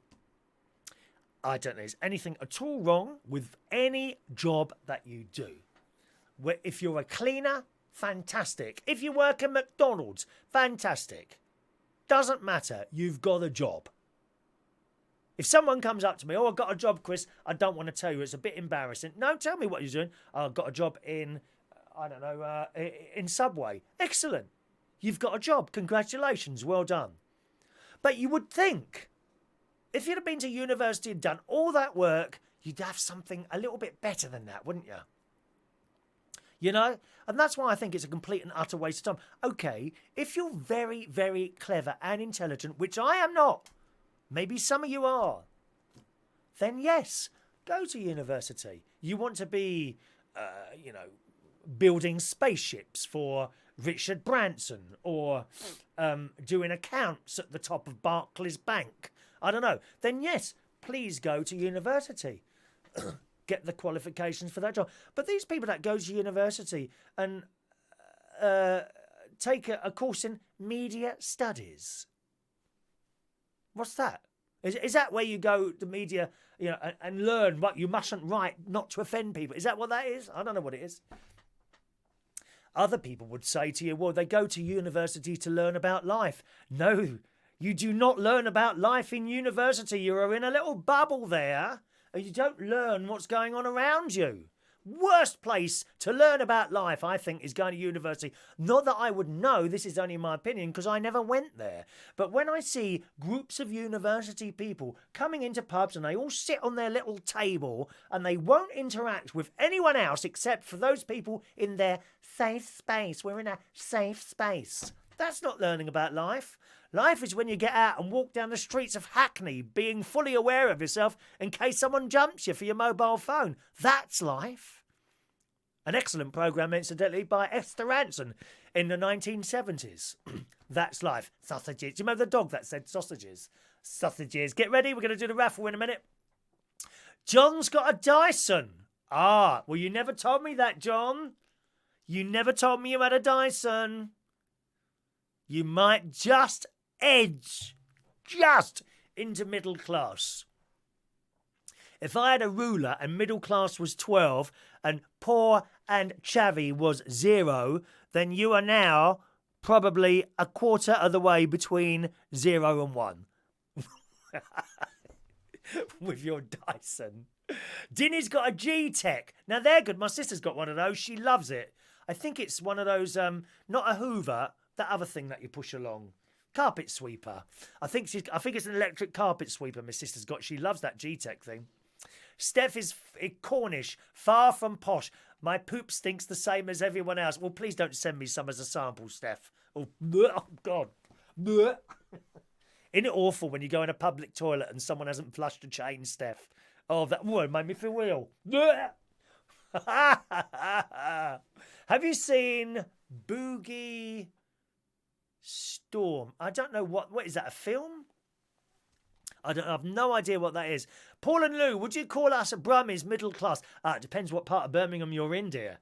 I don't think there's anything at all wrong with any job that you do. If you're a cleaner, fantastic. If you work at McDonald's, fantastic. Doesn't matter. You've got a job. If someone comes up to me, I've got a job, Chris, I don't want to tell you. It's a bit embarrassing. No, tell me what you're doing. I've got a job in, in Subway. Excellent. You've got a job. Congratulations. Well done. But you would think, if you'd have been to university and done all that work, you'd have something a little bit better than that, wouldn't you? You know? And that's why I think it's a complete and utter waste of time. Okay, if you're very, very clever and intelligent, which I am not, maybe some of you are, then yes, go to university. You want to be, building spaceships for Richard Branson or doing accounts at the top of Barclays Bank. I don't know. Then yes, please go to university. Get the qualifications for that job. But these people that go to university and take a course in media studies. What's that? Is that where you go to media, and learn what you mustn't write not to offend people? Is that what that is? I don't know what it is. Other people would say to you, well, they go to university to learn about life. No, you do not learn about life in university. You are in a little bubble there, and you don't learn what's going on around you. Worst place to learn about life, I think, is going to university. Not that I would know, this is only my opinion, because I never went there. But when I see groups of university people coming into pubs and they all sit on their little table and they won't interact with anyone else except for those people in their safe space. We're in a safe space. That's not learning about life. Life is when you get out and walk down the streets of Hackney, being fully aware of yourself in case someone jumps you for your mobile phone. That's life. An excellent programme, incidentally, by Esther Hanson in the 1970s. That's life. Sausages. Do you remember the dog that said sausages? Sausages. Get ready. We're going to do the raffle in a minute. John's got a Dyson. Ah, well, you never told me that, John. You never told me you had a Dyson. You might just edge into middle class. If I had a ruler and middle class was 12 and poor and chavvy was 0, then you are now probably a quarter of the way between 0 and 1. With your Dyson. Dinny's got a G-Tech. Now they're good. My sister's got one of those. She loves it. I think it's one of those, not a Hoover, that other thing that you push along. Carpet sweeper. I think it's an electric carpet sweeper my sister's got. She loves that G-Tech thing. Steph is Cornish, far from posh. My poop stinks the same as everyone else. Well, please don't send me some as a sample, Steph. Oh God. Isn't it awful when you go in a public toilet and someone hasn't flushed a chain, Steph? Oh, that word made me feel ill. Have you seen Boogie Storm? I don't know what is that, a film? I have no idea what that is. Paul and Lou, would you call us Brummies middle class? It depends what part of Birmingham you're in, dear.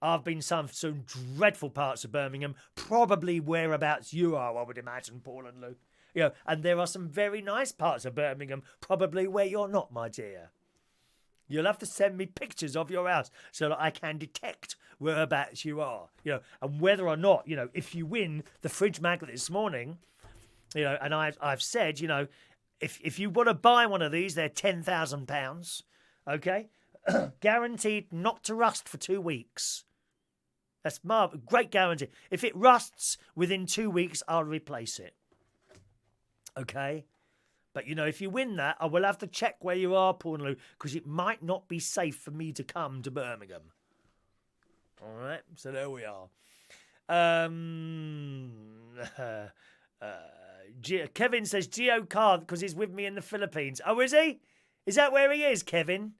I've been some dreadful parts of Birmingham, probably whereabouts you are, I would imagine, Paul and Lou. You know, and there are some very nice parts of Birmingham, probably where you're not, my dear. You'll have to send me pictures of your house so that I can detect whereabouts you are. You know, and whether or not, you know, if you win the fridge magnet this morning, you know, and I've said, you know, if you want to buy one of these, they're £10,000, okay? Guaranteed not to rust for 2 weeks. That's my great guarantee. If it rusts within 2 weeks, I'll replace it. Okay? But, you know, if you win that, I will have to check where you are, Paul and Lou, because it might not be safe for me to come to Birmingham. All right? So there we are. Kevin says Geo can't because he's with me in the Philippines. Oh, is he? Is that where he is, Kevin?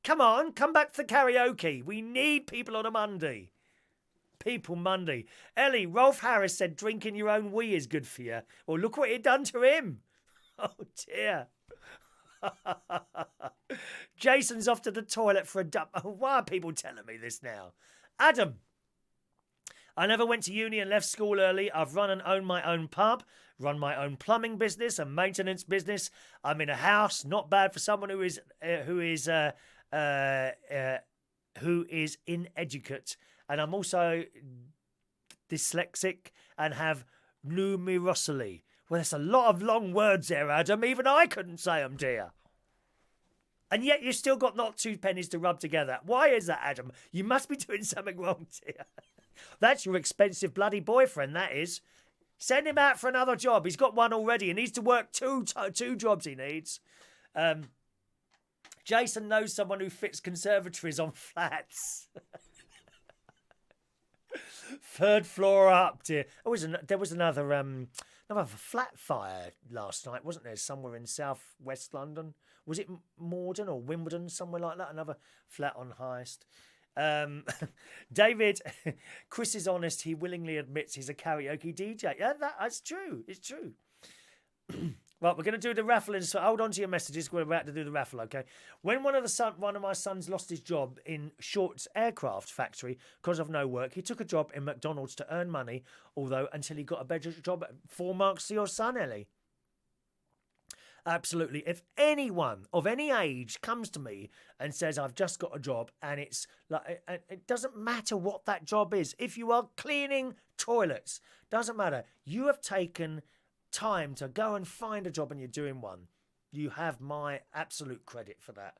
Come on, come back to the karaoke. We need people on a Monday. People Monday. Ellie, Rolf Harris said drinking your own wee is good for you. Well, look what it done to him. Oh, dear. Jason's off to the toilet for a dump. Why are people telling me this now? Adam. I never went to uni and left school early. I've run and owned my own pub, run my own plumbing business and maintenance business. I'm in a house, not bad for someone who is ineducate. And I'm also dyslexic and have numerosity. Well, there's a lot of long words there, Adam. Even I couldn't say them, dear. And yet you still got not 2 pennies to rub together. Why is that, Adam? You must be doing something wrong, dear. That's your expensive bloody boyfriend, that is. Send him out for another job. He's got one already. He needs to work two jobs he needs. Jason knows someone who fits conservatories on flats. 3rd floor up, dear. There was another flat fire last night, wasn't there? Somewhere in South West London. Was it Morden or Wimbledon, somewhere like that? Another flat on heist. David, Chris is honest. He willingly admits he's a karaoke DJ. Yeah, that's true. It's true. Right, we're going to do the raffle. So hold on to your messages. We're about to do the raffle, okay? When one of my sons lost his job in Short's aircraft factory because of no work, he took a job in McDonald's to earn money, although until he got a better job. 4 marks to your son, Ellie. Absolutely. If anyone of any age comes to me and says, I've just got a job, and it's like, it doesn't matter what that job is. If you are cleaning toilets, doesn't matter. You have taken time to go and find a job and you're doing one. You have my absolute credit for that.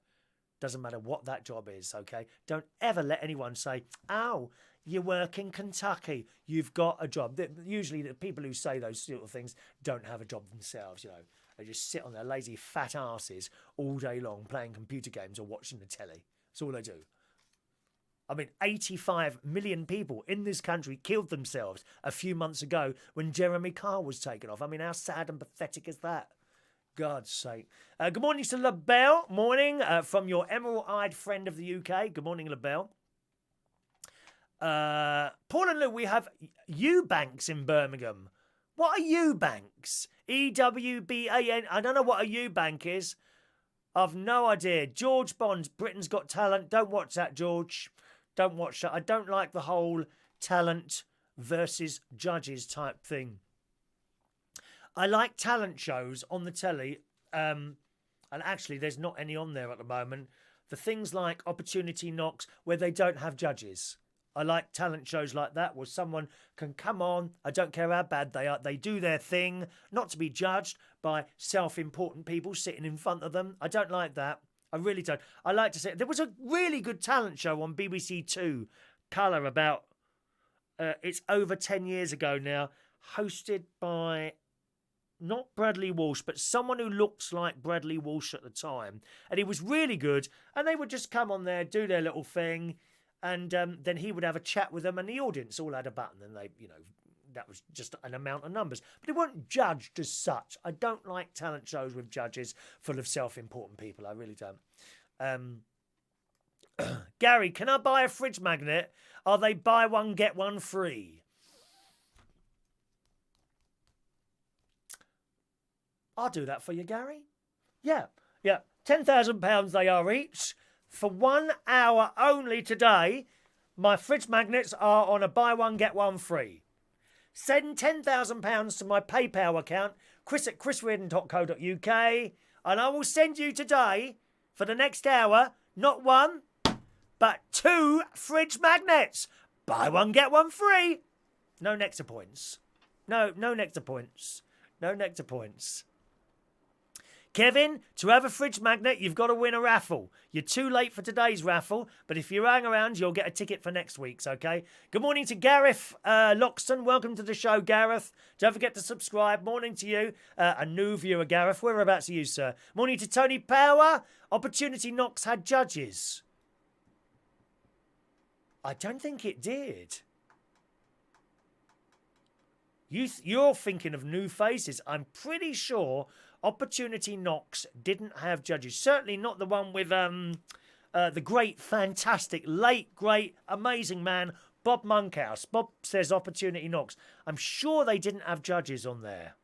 Doesn't matter what that job is, okay? Don't ever let anyone say, oh, you work in Kentucky, you've got a job. Usually the people who say those sort of things don't have a job themselves, you know. They just sit on their lazy fat asses all day long playing computer games or watching the telly. That's all they do. I mean, 85 million people in this country killed themselves a few months ago when Jeremy Carr was taken off. I mean, how sad and pathetic is that? God's sake. Good morning to LaBelle. Morning from your emerald-eyed friend of the UK. Good morning, LaBelle. Paul and Lou, we have Eubanks in Birmingham. What are Eubanks? EWBAN. I don't know what a Eubank is. I've no idea. George Bond, Britain's Got Talent. Don't watch that, George. Don't watch that. I don't like the whole talent versus judges type thing. I like talent shows on the telly, and actually there's not any on there at the moment. The things like Opportunity Knocks where they don't have judges. I like talent shows like that where someone can come on, I don't care how bad they are, they do their thing, not to be judged by self-important people sitting in front of them. I don't like that. I really don't. I like to say, there was a really good talent show on BBC Two, Colour, about, it's over 10 years ago now, hosted by, not Bradley Walsh, but someone who looks like Bradley Walsh at the time. And he was really good. And they would just come on there, do their little thing, and then he would have a chat with them, and the audience all had a button, and they, you know, that was just an amount of numbers. But it weren't judged as such. I don't like talent shows with judges full of self-important people. I really don't. Gary, can I buy a fridge magnet? Are they buy one, get one free? I'll do that for you, Gary. Yeah. £10,000 they are each. For 1 hour only today, my fridge magnets are on a buy one, get one free. Send £10,000 to my PayPal account, chris@chrisreardon.co.uk, and I will send you today, for the next hour, not one, but 2 fridge magnets. Buy one, get one free. No nectar points. No nectar points. No nectar points. Kevin, to have a fridge magnet, you've got to win a raffle. You're too late for today's raffle, but if you hang around, you'll get a ticket for next week's, okay? Good morning to Gareth Loxton. Welcome to the show, Gareth. Don't forget to subscribe. Morning to you, a new viewer, Gareth. Whereabouts are you, sir? Morning to Tony Power. Opportunity Knocks had judges. I don't think it did. You're thinking of new faces. I'm pretty sure Opportunity Knocks didn't have judges. Certainly not the one with the great, fantastic, late, great, amazing man, Bob Monkhouse. Bob says Opportunity Knocks. I'm sure they didn't have judges on there.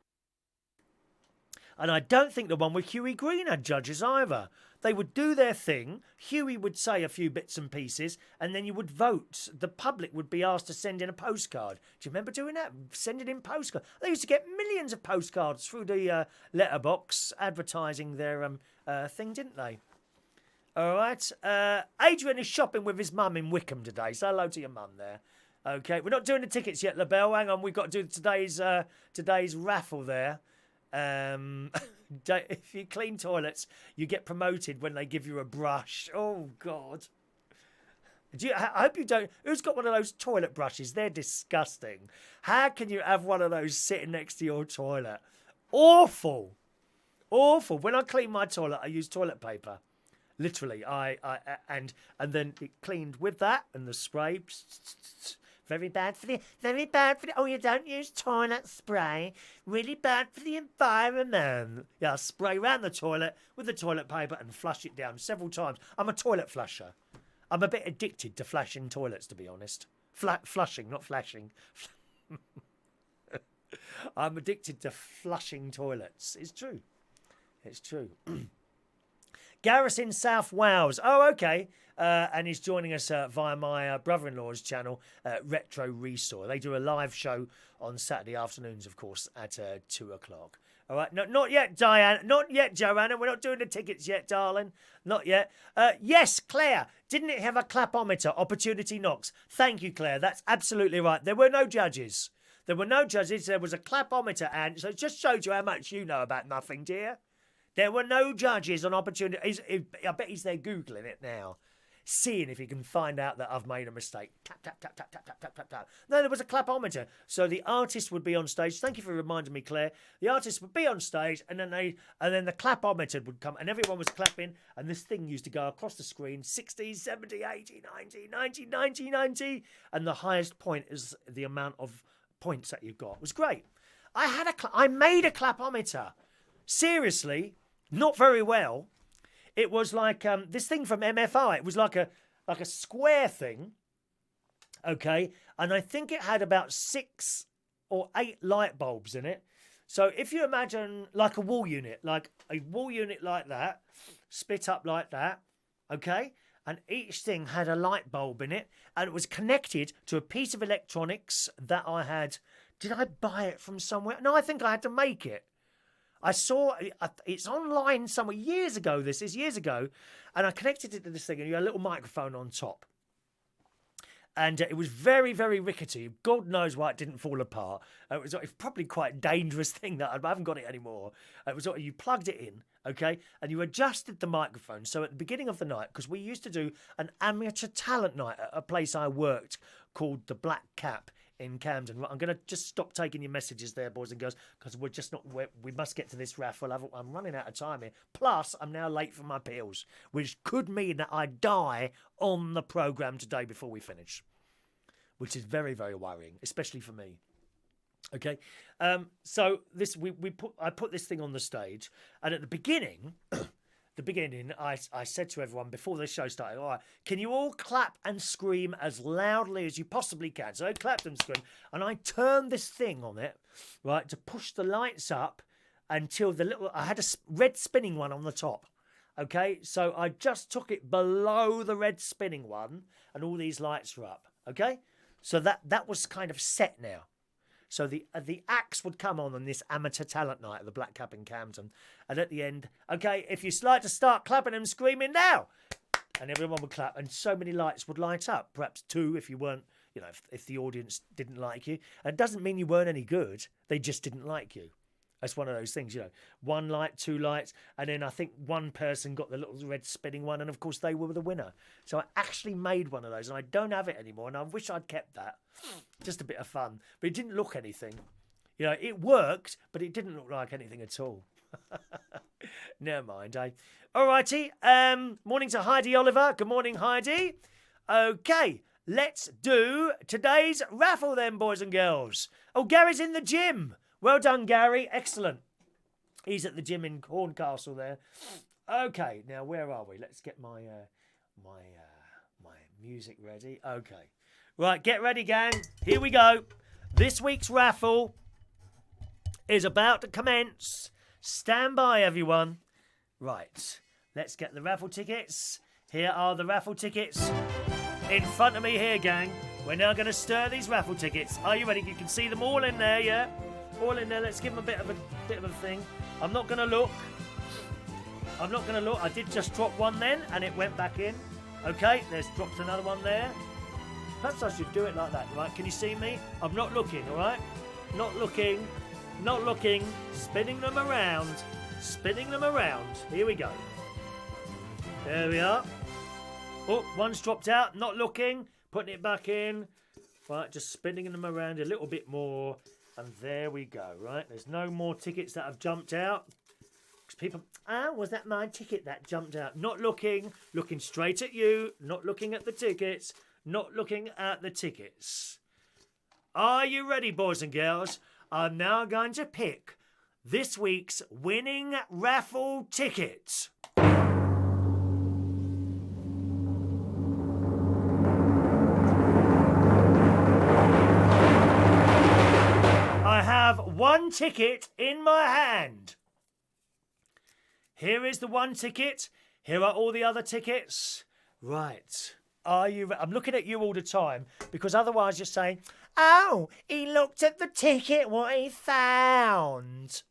And I don't think the one with Huey Green had judges either. They would do their thing. Huey would say a few bits and pieces, and then you would vote. The public would be asked to send in a postcard. Do you remember doing that? Sending in postcards. They used to get millions of postcards through the letterbox advertising their thing, didn't they? All right. Adrian is shopping with his mum in Wickham today. So hello to your mum there. Okay. We're not doing the tickets yet, LaBelle. Hang on. We've got to do today's raffle there. If you clean toilets, you get promoted when they give you a brush. Oh, God. I hope you don't. Who's got one of those toilet brushes? They're disgusting. How can you have one of those sitting next to your toilet? Awful. Awful. When I clean my toilet, I use toilet paper. Literally. And then it cleaned with that and the spray. Very bad for the. Oh, you don't use toilet spray. Really bad for the environment. Yeah, I spray around the toilet with the toilet paper and flush it down several times. I'm a toilet flusher. I'm a bit addicted to flashing toilets, to be honest. Flushing, not flashing. I'm addicted to flushing toilets. It's true. It's true. Gareth in South Wales. Oh, okay. And he's joining us via my brother-in-law's channel, Retro Restore. They do a live show on Saturday afternoons, of course, at 2 o'clock. All right. No, not yet, Diane. Not yet, Joanna. We're not doing the tickets yet, darling. Not yet. Yes, Claire. Didn't it have a clapometer? Opportunity Knocks. Thank you, Claire. That's absolutely right. There were no judges. There were no judges. There was a clapometer, and so it just showed you how much you know about nothing, dear. There were no judges on Opportunity. I bet he's there Googling it now. seeing if he can find out that I've made a mistake. Tap, tap, tap, tap, tap, tap, tap, tap, tap. No, there was a clapometer. So the artist would be on stage. Thank you for reminding me, Claire. The artist would be on stage, and then the clapometer would come, and everyone was clapping, and this thing used to go across the screen, 60, 70, 80, 90, 90, 90, 90, and the highest point is the amount of points that you got. It was great. I made a clapometer. Seriously, not very well. It was like this thing from MFI. It was like a square thing, okay? And I think it had about 6 or 8 light bulbs in it. So if you imagine like a wall unit like that, split up like that, okay? And each thing had a light bulb in it, and it was connected to a piece of electronics that I had. Did I buy it from somewhere? No, I think I had to make it. I saw it's online somewhere years ago. This is years ago, and I connected it to this thing, and you had a little microphone on top, and it was very, very rickety. God knows why it didn't fall apart. It was probably quite a dangerous thing that I haven't got it anymore. It was you plugged it in, okay, and you adjusted the microphone. So at the beginning of the night, because we used to do an amateur talent night at a place I worked called the Black Cap in Camden. I'm going to just stop taking your messages there, boys and girls, because we're just not. We must get to this raffle. I'm running out of time here. Plus, I'm now late for my pills, which could mean that I die on the programme today before we finish, which is very, very worrying, especially for me. Okay, so this I put this thing on the stage, and at the beginning. I said to everyone before the show started, all right, can you all clap and scream as loudly as you possibly can? So I clapped and screamed, and I turned this thing on it, right, to push the lights up until I had a red spinning one on the top, okay? So I just took it below the red spinning one, and all these lights were up, okay? So that was kind of set now. So the acts would come on this amateur talent night at the Black Cap in Camden. And at the end, okay, if you'd like to start clapping and screaming now. And everyone would clap, and so many lights would light up. Perhaps 2 if you weren't, if the audience didn't like you. And it doesn't mean you weren't any good. They just didn't like you. That's one of those things, 1 light, 2 lights, and then I think one person got the little red spinning one, and of course they were the winner. So I actually made one of those, and I don't have it anymore, and I wish I'd kept that. Just a bit of fun. But it didn't look anything. It worked, but it didn't look like anything at all. Never mind, eh? All righty. Morning to Heidi Oliver. Good morning, Heidi. Okay, let's do today's raffle then, boys and girls. Oh, Gary's in the gym. Well done, Gary. Excellent. He's at the gym in Horncastle there. Okay, now where are we? Let's get my music ready. Okay. Right, get ready, gang. Here we go. This week's raffle is about to commence. Stand by, everyone. Right, let's get the raffle tickets. Here are the raffle tickets in front of me here, gang. We're now going to stir these raffle tickets. Are you ready? You can see them all in there, yeah? All in there. Let's give them a bit of a thing. I'm not going to look. I did just drop one then, and it went back in. Okay, there's dropped another one there. Perhaps I should do it like that, right? Can you see me? I'm not looking, all right? Not looking. Spinning them around. Here we go. There we are. Oh, one's dropped out. Not looking. Putting it back in. Right, just spinning them around a little bit more. And there we go, right? There's no more tickets that have jumped out. People, was that my ticket that jumped out? Not looking straight at you, not looking at the tickets, not looking at the tickets. Are you ready, boys and girls? I'm now going to pick this week's winning raffle ticket. I have one ticket in my hand. Here is the one ticket. Here are all the other tickets. Right. Are you I'm looking at you all the time because otherwise you're saying, oh, he looked at the ticket, what he found.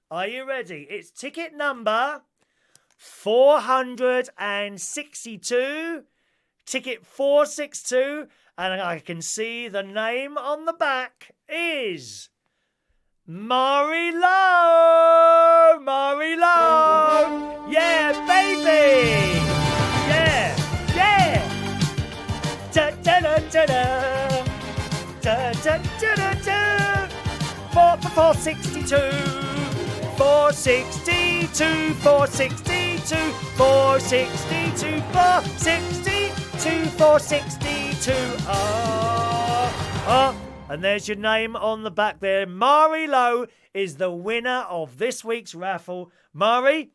Are you ready? It's ticket number 462. Ticket 462. And I can see the name on the back is Marilo! Yeah, baby! Yeah! Da, da, da, da, da. 462, 462, 462, 462, 462, 462. And there's your name on the back there. Mari Lowe is the winner of this week's raffle. Mari,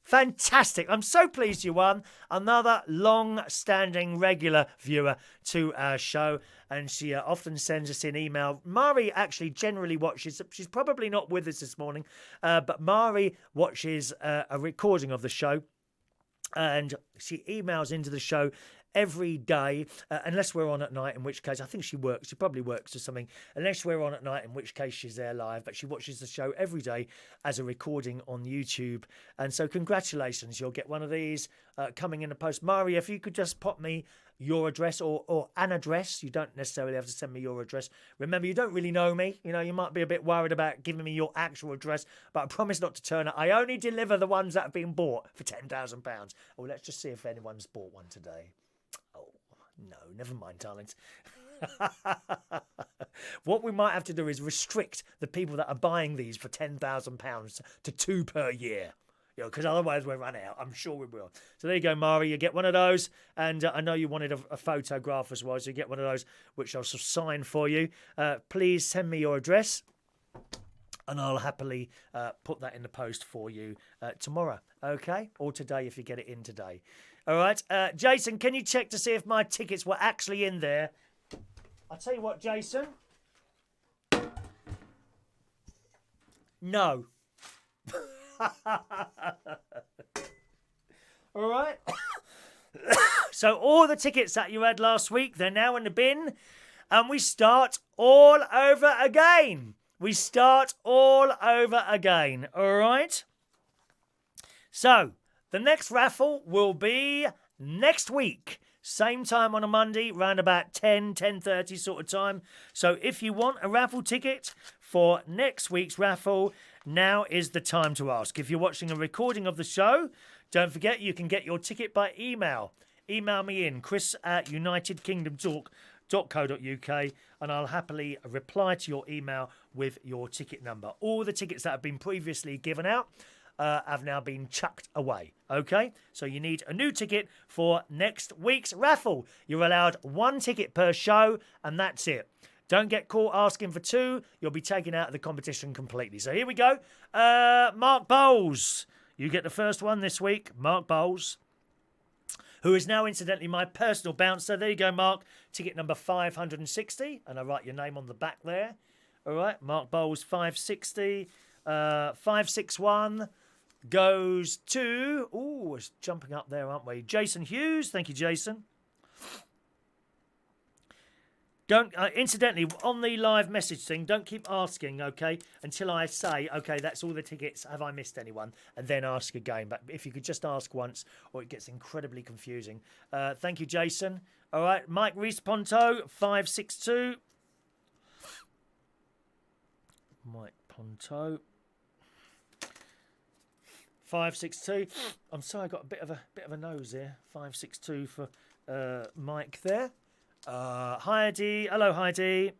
fantastic. I'm so pleased you won. Another long-standing regular viewer to our show. And she often sends us an email. Mari actually generally watches. She's probably not with us this morning. But Mari watches a recording of the show. And she emails into the show every day, unless we're on at night, in which case I think she works. She probably works or something. Unless we're on at night, in which case she's there live. But she watches the show every day as a recording on YouTube. And so congratulations. You'll get one of these coming in the post. Mari, if you could just pop me your address or an address. You don't necessarily have to send me your address. Remember, you don't really know me. You know, you might be a bit worried about giving me your actual address, but I promise not to turn it. I only deliver the ones that have been bought for £10,000. Oh, let's just see if anyone's bought one today. Oh, no, never mind, darlings. What we might have to do is restrict the people that are buying these for £10,000 to 2 per year. Because otherwise we'll run out. I'm sure we will. So there you go, Mari. You get one of those. And I know you wanted a photograph as well. So you get one of those, which I'll sign for you. Please send me your address. And I'll happily put that in the post for you tomorrow. Okay? Or today if you get it in today. All right. Jason, can you check to see if my tickets were actually in there? I'll tell you what, Jason. No. All right. So all the tickets that you had last week, they're now in the bin, and we start all over again. All right. So the next raffle will be next week. Same time on a Monday, round about 10:30 sort of time. So if you want a raffle ticket for next week's raffle, now is the time to ask. If you're watching a recording of the show, don't forget you can get your ticket by email. Email me in, chris@unitedkingdomtalk.co.uk, and I'll happily reply to your email with your ticket number. All the tickets that have been previously given out have now been chucked away. Okay? So you need a new ticket for next week's raffle. You're allowed 1 ticket per show, and that's it. Don't get caught asking for 2. You'll be taken out of the competition completely. So here we go. Mark Bowles. You get the first one this week. Mark Bowles, who is now incidentally my personal bouncer. There you go, Mark. Ticket number 560. And I write your name on the back there. All right. Mark Bowles, 560. 561 goes to... Ooh, it's jumping up there, aren't we? Jason Hughes. Thank you, Jason. Don't, incidentally, on the live message thing, don't keep asking, okay, until I say, okay, that's all the tickets. Have I missed anyone? And then ask again. But if you could just ask once, or it gets incredibly confusing. Thank you, Jason. All right, Mike Reese-Ponto, 562. Mike Ponto. 562. I'm sorry, I got a bit of a nose here. 562 for Mike there. Heidi. Hello, Heidi.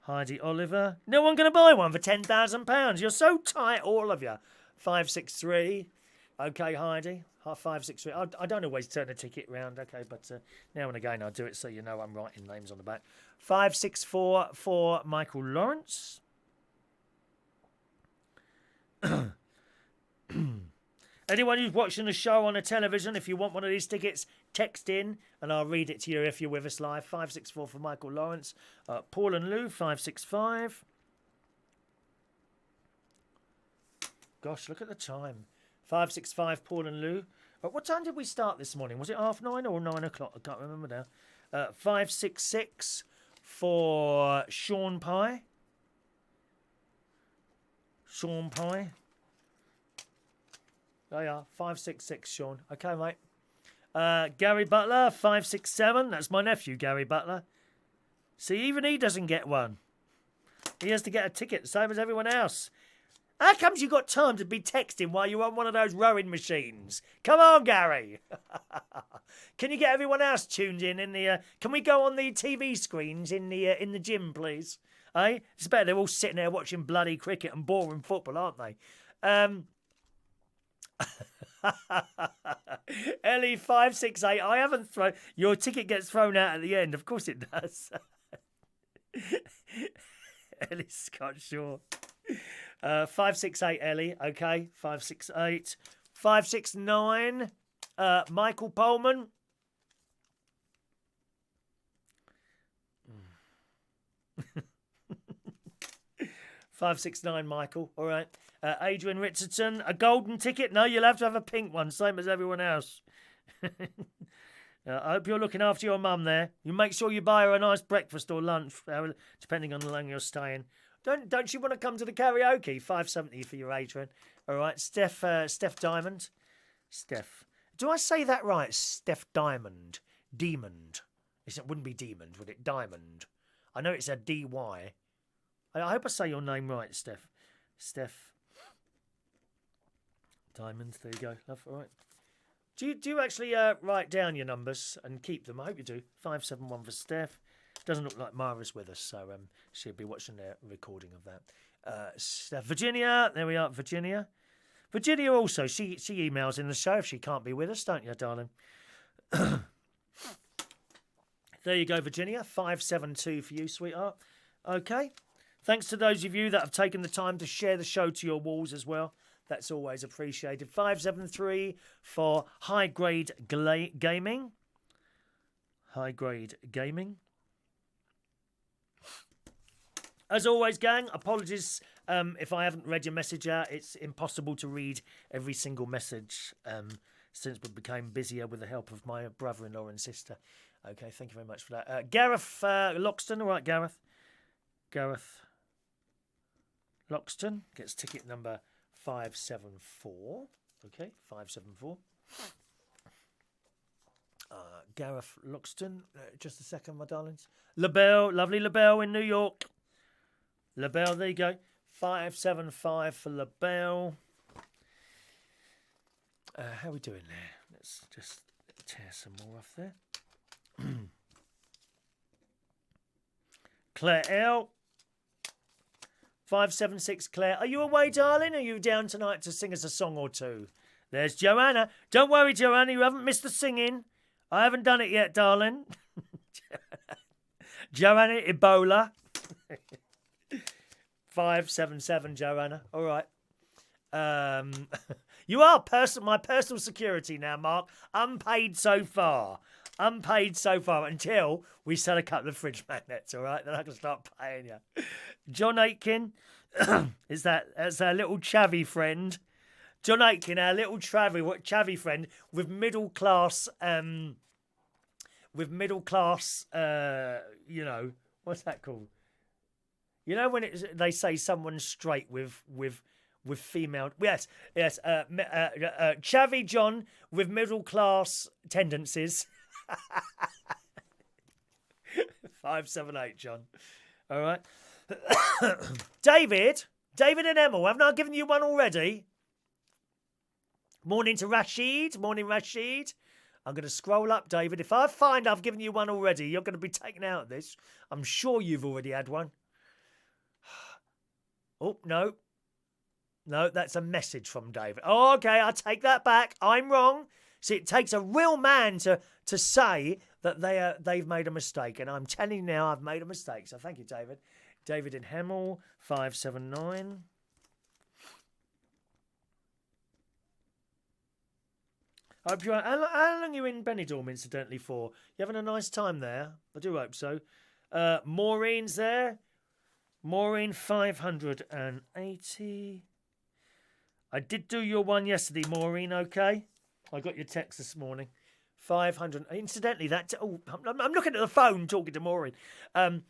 Heidi Oliver. No one going to buy one for £10,000. You're so tight, all of you. 563. Okay, Heidi. 563. I don't always turn the ticket round, okay, but now and again I do it so you know I'm writing names on the back. 564 for Michael Lawrence. Anyone who's watching the show on the television, if you want one of these tickets, text in and I'll read it to you if you're with us live. 564 for Michael Lawrence. Paul and Lou, 565. Gosh, look at the time. 565, Paul and Lou. What time did we start this morning? Was it 9:30 or 9 o'clock? I can't remember now. 566 for Sean Pye. Sean Pye. There you are, 566, Sean. Okay, mate. Gary Butler, 567. That's my nephew, Gary Butler. See, even he doesn't get one. He has to get a ticket, same as everyone else. How comes you got time to be texting while you're on one of those rowing machines? Come on, Gary. Can you get everyone else tuned in the? Can we go on the TV screens in the gym, please? Eh? It's better they're all sitting there watching bloody cricket and boring football, aren't they? Ellie 568. I haven't thrown. Your ticket gets thrown out at the end. Of course it does. Ellie Scott Shaw. 568 Ellie. Okay. 568. 569. Michael Pullman. 569 Michael. All right. Adrian Richardson. A golden ticket? No, you'll have to have a pink one, same as everyone else. I hope you're looking after your mum there. You make sure you buy her a nice breakfast or lunch, depending on how long you're staying. Don't you want to come to the karaoke? 570 for your Adrian. All right. Steph Diamond. Steph. Do I say that right? Steph Diamond. Demond. It wouldn't be Demon, would it? Diamond. I know it's a D-Y. I hope I say your name right, Steph. Steph. Diamonds, there you go. Love, all right. Do you actually write down your numbers and keep them? I hope you do. 571 for Steph. Doesn't look like Mara's with us, so she'll be watching the recording of that. Steph. Virginia, there we are, Virginia. Virginia also, she emails in the show if she can't be with us, don't you, darling? There you go, Virginia. 572 for you, sweetheart. Okay. Thanks to those of you that have taken the time to share the show to your walls as well. That's always appreciated. 573 for High Grade Gaming. High Grade Gaming. As always, gang, apologies if I haven't read your message out. It's impossible to read every single message since we became busier with the help of my brother-in-law and sister. Okay, thank you very much for that. Gareth Loxton. All right, Gareth. Gareth Loxton gets ticket number 574. Okay, 574. Gareth Loxton. Just a second, my darlings. LaBelle, lovely LaBelle in New York. LaBelle, there you go. 575 for LaBelle. How are we doing there? Let's just tear some more off there. Claire L. 576 Claire. Are you away, darling? Are you down tonight to sing us a song or two? There's Joanna. Don't worry, Joanna. You haven't missed the singing. I haven't done it yet, darling. Joanna Ebola. 577 Joanna. All right. You are my personal security now, Mark. Unpaid so far. Unpaid so far until we sell a couple of fridge magnets, all right? Then I can start paying you. John Aitken, that's our little chavvy friend. John Aitken, our little chavvy friend with middle class, you know, what's that called? You know when they say someone's straight with female. Yes. Chavvy John with middle class tendencies. 578 John. All right. David and Emma, haven't I given you one already? Morning to Rashid. Morning, Rashid. I'm going to scroll up, David. If I find I've given you one already, you're going to be taken out of this. I'm sure you've already had one. Oh, no. No, that's a message from David. Oh, okay, I take that back. I'm wrong. See, it takes a real man to say that they've made a mistake. And I'm telling you now, I've made a mistake. So thank you, David. David in Hemel, 579. Hope you are. How long are you in Benidorm, incidentally, for? You having a nice time there? I do hope so. Maureen's there. Maureen, 580. I did do your one yesterday, Maureen, okay? I got your text this morning. 500. Incidentally, I'm looking at the phone talking to Maureen. I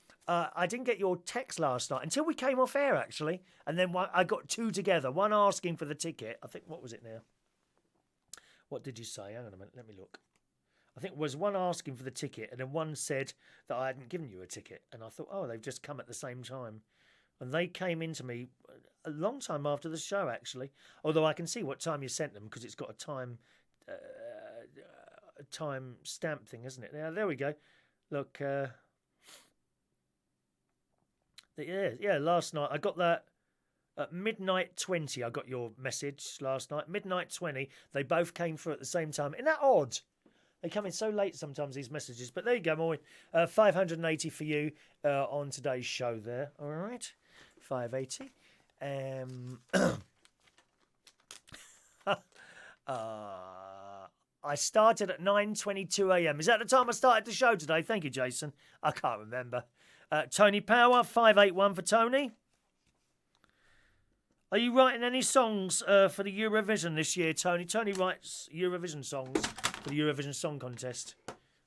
didn't get your text last night until we came off air, actually. And then I got two together. One asking for the ticket. I think, what was it now? What did you say? Hang on a minute. Let me look. I think it was one asking for the ticket, and then one said that I hadn't given you a ticket. And I thought, oh, they've just come at the same time. And they came into me a long time after the show, actually. Although I can see what time you sent them because it's got a time stamp thing, isn't it? Now, there we go. Look, yeah, last night I got that at midnight 20. I got your message last night. Midnight 20. They both came through at the same time. Isn't that odd? They come in so late sometimes, these messages. But there you go, Maureen. 580 for you on today's show there. All right. 580. I started at 9:22 a.m. Is that the time I started the show today? Thank you, Jason. I can't remember. Tony Power, 581 for Tony. Are you writing any songs for the Eurovision this year, Tony? Tony writes Eurovision songs for the Eurovision Song Contest.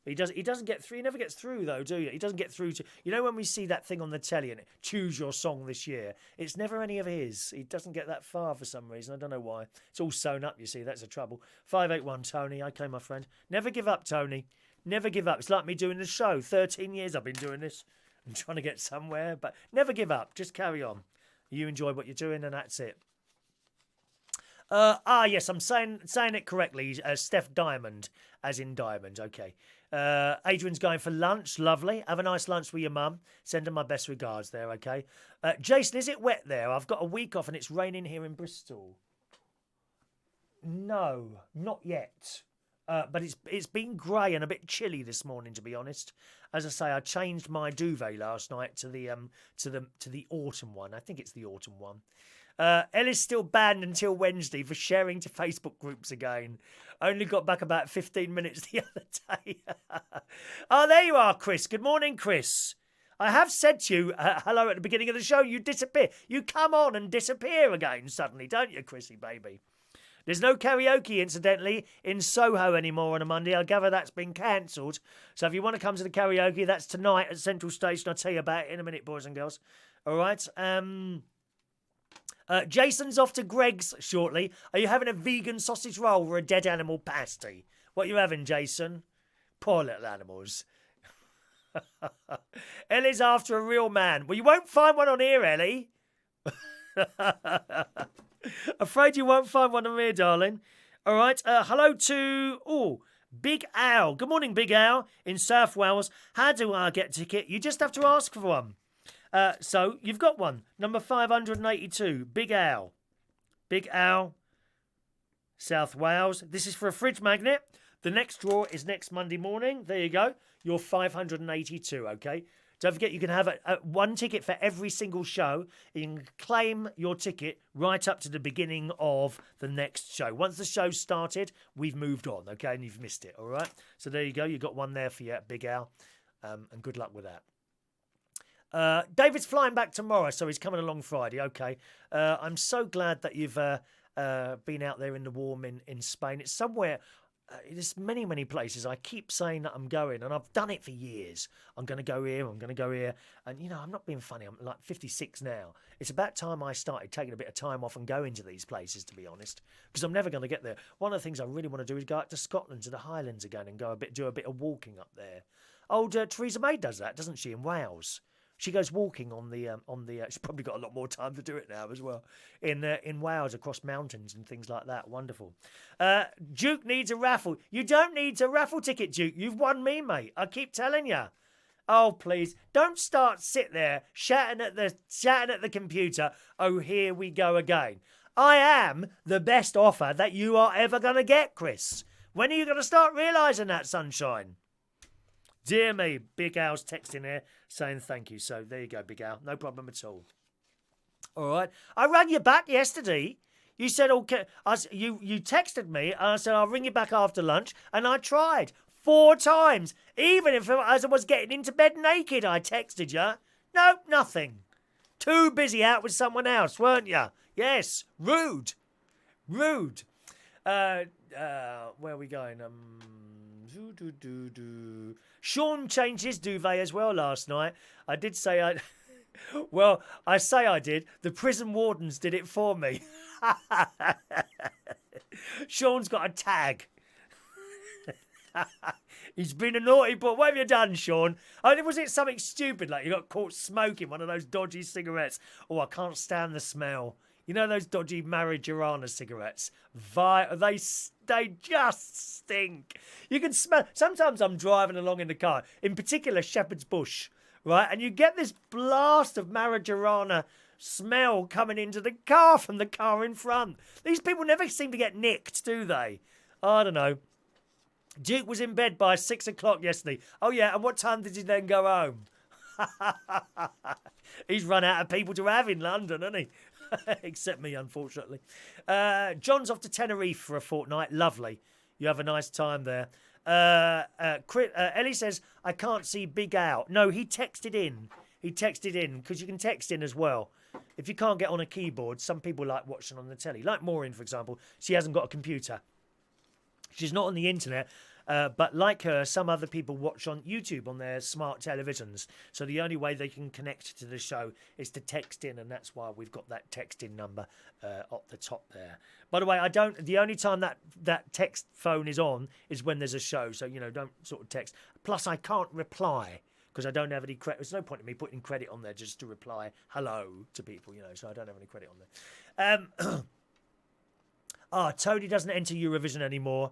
He doesn't get through. He never gets through, though, do you? He doesn't get through to... You know when we see that thing on the telly and choose your song this year? It's never any of his. He doesn't get that far for some reason. I don't know why. It's all sewn up, you see. That's the trouble. 581, Tony. Okay, my friend. Never give up, Tony. Never give up. It's like me doing the show. 13 years I've been doing this. I'm trying to get somewhere. But never give up. Just carry on. You enjoy what you're doing and that's it. Yes, I'm saying it correctly. Steph Diamond, as in diamond. Okay. Adrian's going for lunch. Lovely. Have a nice lunch with your mum. Send her my best regards there, okay? Jason, is it wet there? I've got a week off and it's raining here in Bristol. No, not yet. But it's been grey and a bit chilly this morning, to be honest. As I say, I changed my duvet last night to the autumn one. I think it's the autumn one. Ellie's still banned until Wednesday for sharing to Facebook groups again. Only got back about 15 minutes the other day. Oh, there you are, Chris. Good morning, Chris. I have said to you hello at the beginning of the show. You disappear. You come on and disappear again suddenly, don't you, Chrissy, baby? There's no karaoke, incidentally, in Soho anymore on a Monday. I gather that's been cancelled. So if you want to come to the karaoke, that's tonight at Central Station. I'll tell you about it in a minute, boys and girls. All right. Jason's off to Greg's shortly. Are you having a vegan sausage roll or a dead animal pasty? What are you having, Jason? Poor little animals. Ellie's after a real man. Well, you won't find one on here, Ellie. Afraid you won't find one on here, darling. All right. Hello to Big Al. Good morning, Big Al in South Wales. How do I get a ticket? You just have to ask for one. So you've got one. Number 582. Big Al. Big Al. South Wales. This is for a fridge magnet. The next draw is next Monday morning. There you go. You're 582, okay? Don't forget you can have one ticket for every single show. You can claim your ticket right up to the beginning of the next show. Once the show's started, we've moved on, okay? And you've missed it, all right? So there you go. You've got one there for you, Big Al. And good luck with that. David's flying back tomorrow, so he's coming along Friday. Okay. I'm so glad that you've been out there in the warm in Spain. It's somewhere... there's many, many places. I keep saying that I'm going, and I've done it for years. I'm going to go here, I'm going to go here. And, you know, I'm not being funny. I'm like 56 now. It's about time I started taking a bit of time off and going to these places, to be honest, because I'm never going to get there. One of the things I really want to do is go out to Scotland, to the Highlands again, and do a bit of walking up there. Old Theresa May does that, doesn't she, in Wales? She goes walking on the. She's probably got a lot more time to do it now as well. In Wales, across mountains and things like that. Wonderful. Duke needs a raffle. You don't need a raffle ticket, Duke. You've won me, mate. I keep telling you. Oh, please don't sit there shouting at the computer. Oh, here we go again. I am the best offer that you are ever going to get, Chris. When are you going to start realising that, sunshine? Dear me, Big Al's texting here saying thank you. So there you go, Big Al. No problem at all. All right. I rang you back yesterday. You said, okay. You texted me. And I said, I'll ring you back after lunch. And I tried 4 times. Even if as I was getting into bed naked, I texted you. Nope, nothing. Too busy out with someone else, weren't you? Yes. Rude. Rude. Where are we going? Sean changed his duvet as well last night. I did say I... Well, I say I did. The prison wardens did it for me. Sean's got a tag. He's been a naughty boy. What have you done, Sean? Oh, was it something stupid like you got caught smoking one of those dodgy cigarettes? Oh, I can't stand the smell. You know those dodgy marijuana cigarettes? They just stink. You can smell. Sometimes I'm driving along in the car, in particular Shepherd's Bush, right? And you get this blast of marijuana smell coming into the car from the car in front. These people never seem to get nicked, do they? I don't know. Duke was in bed by 6 o'clock yesterday. Oh, yeah, and what time did he then go home? He's run out of people to have in London, hasn't he? Except me, unfortunately. John's off to Tenerife for a fortnight. Lovely. You have a nice time there. Ellie says, I can't see Big Al. No, he texted in. Because you can text in as well. If you can't get on a keyboard, some people like watching on the telly. Like Maureen, for example. She hasn't got a computer. She's not on the internet. But like her, some other people watch on YouTube on their smart televisions. So the only way they can connect to the show is to text in, and that's why we've got that text in number at the top there. By the way, the only time that text phone is on is when there's a show. So, don't sort of text. Plus, I can't reply because I don't have any credit. There's no point in me putting credit on there just to reply hello to people, so I don't have any credit on there. Tony doesn't enter Eurovision anymore,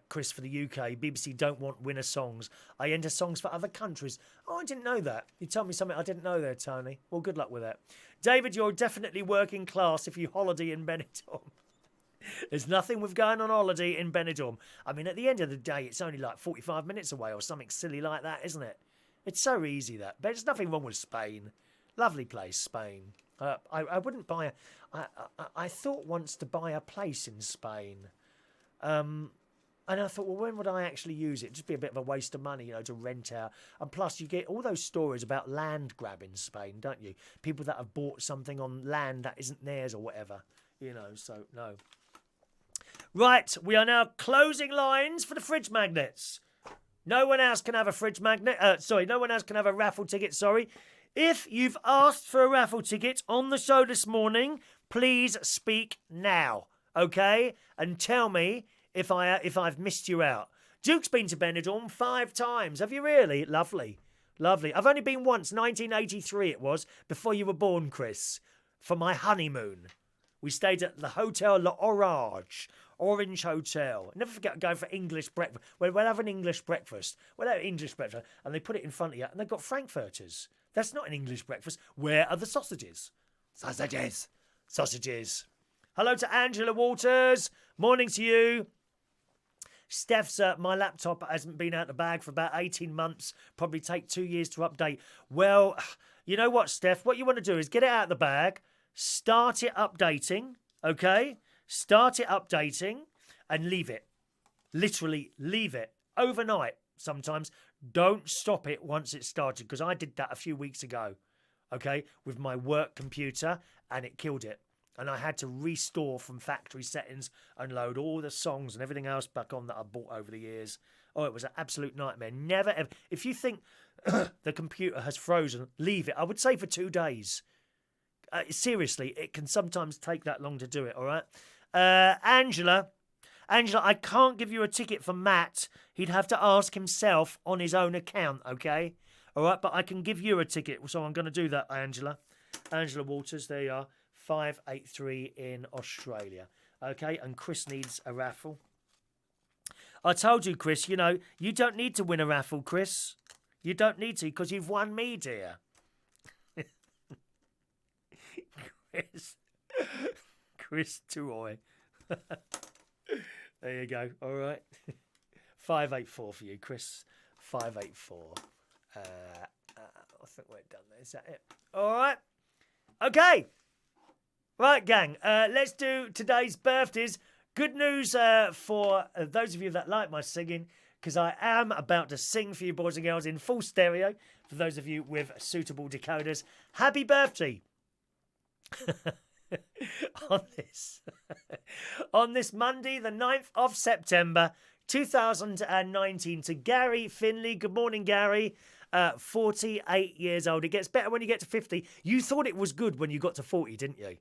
Chris, for the UK. BBC don't want winner songs. I enter songs for other countries. Oh, I didn't know that. You told me something I didn't know there, Tony. Well, good luck with that. David, you're definitely working class if you holiday in Benidorm. There's nothing with going on holiday in Benidorm. I mean, at the end of the day, it's only like 45 minutes away or something silly like that, isn't it? It's so easy, that. But there's nothing wrong with Spain. Lovely place, Spain. I wouldn't buy I thought once to buy a place in Spain. And I thought, well, when would I actually use it? It'd just be a bit of a waste of money, to rent out. And plus, you get all those stories about land grab in Spain, don't you? People that have bought something on land that isn't theirs or whatever. So, no. Right, we are now closing lines for the fridge magnets. No one else can have a fridge magnet. No one else can have a raffle ticket, sorry. If you've asked for a raffle ticket on the show this morning, please speak now, okay? And tell me if I've missed you out. Duke's been to Benidorm 5 times. Have you really? Lovely. Lovely. I've only been once, 1983 it was, before you were born, Chris, for my honeymoon. We stayed at the Hotel Orange Hotel. Never forget going for English breakfast. We'll have an English breakfast. We'll have English breakfast, and they put it in front of you, and they've got frankfurters. That's not an English breakfast. Where are the sausages? Sausages. Hello to Angela Waters. Morning to you. Steph's, my laptop hasn't been out the bag for about 18 months. Probably take 2 years to update. Well, you know what, Steph? What you want to do is get it out of the bag, start it updating, okay? Start it updating and leave it. Literally leave it overnight sometimes. Don't stop it once it's started, because I did that a few weeks ago, okay, with my work computer, and it killed it. And I had to restore from factory settings and load all the songs and everything else back on that I bought over the years. Oh, it was an absolute nightmare. Never ever. If you think the computer has frozen, leave it. I would say for 2 days. Seriously, it can sometimes take that long to do it, all right? Angela, I can't give you a ticket for Matt. He'd have to ask himself on his own account, okay? All right, but I can give you a ticket, so I'm going to do that, Angela. Angela Waters, there you are, 583 in Australia. Okay, and Chris needs a raffle. I told you, Chris, you don't need to win a raffle, Chris. You don't need to, because you've won me, dear. Chris Tuoy. There you go. All right. 584 for you, Chris. 584. I think we're done there. Is that it? All right. Okay. Right, gang. Let's do today's birthdays. Good news for those of you that like my singing, because I am about to sing for you boys and girls in full stereo. For those of you with suitable decoders, happy birthday. on this Monday, the 9th of September, 2019, to Gary Finley. Good morning, Gary. 48 years old. It gets better when you get to 50. You thought it was good when you got to 40, didn't you?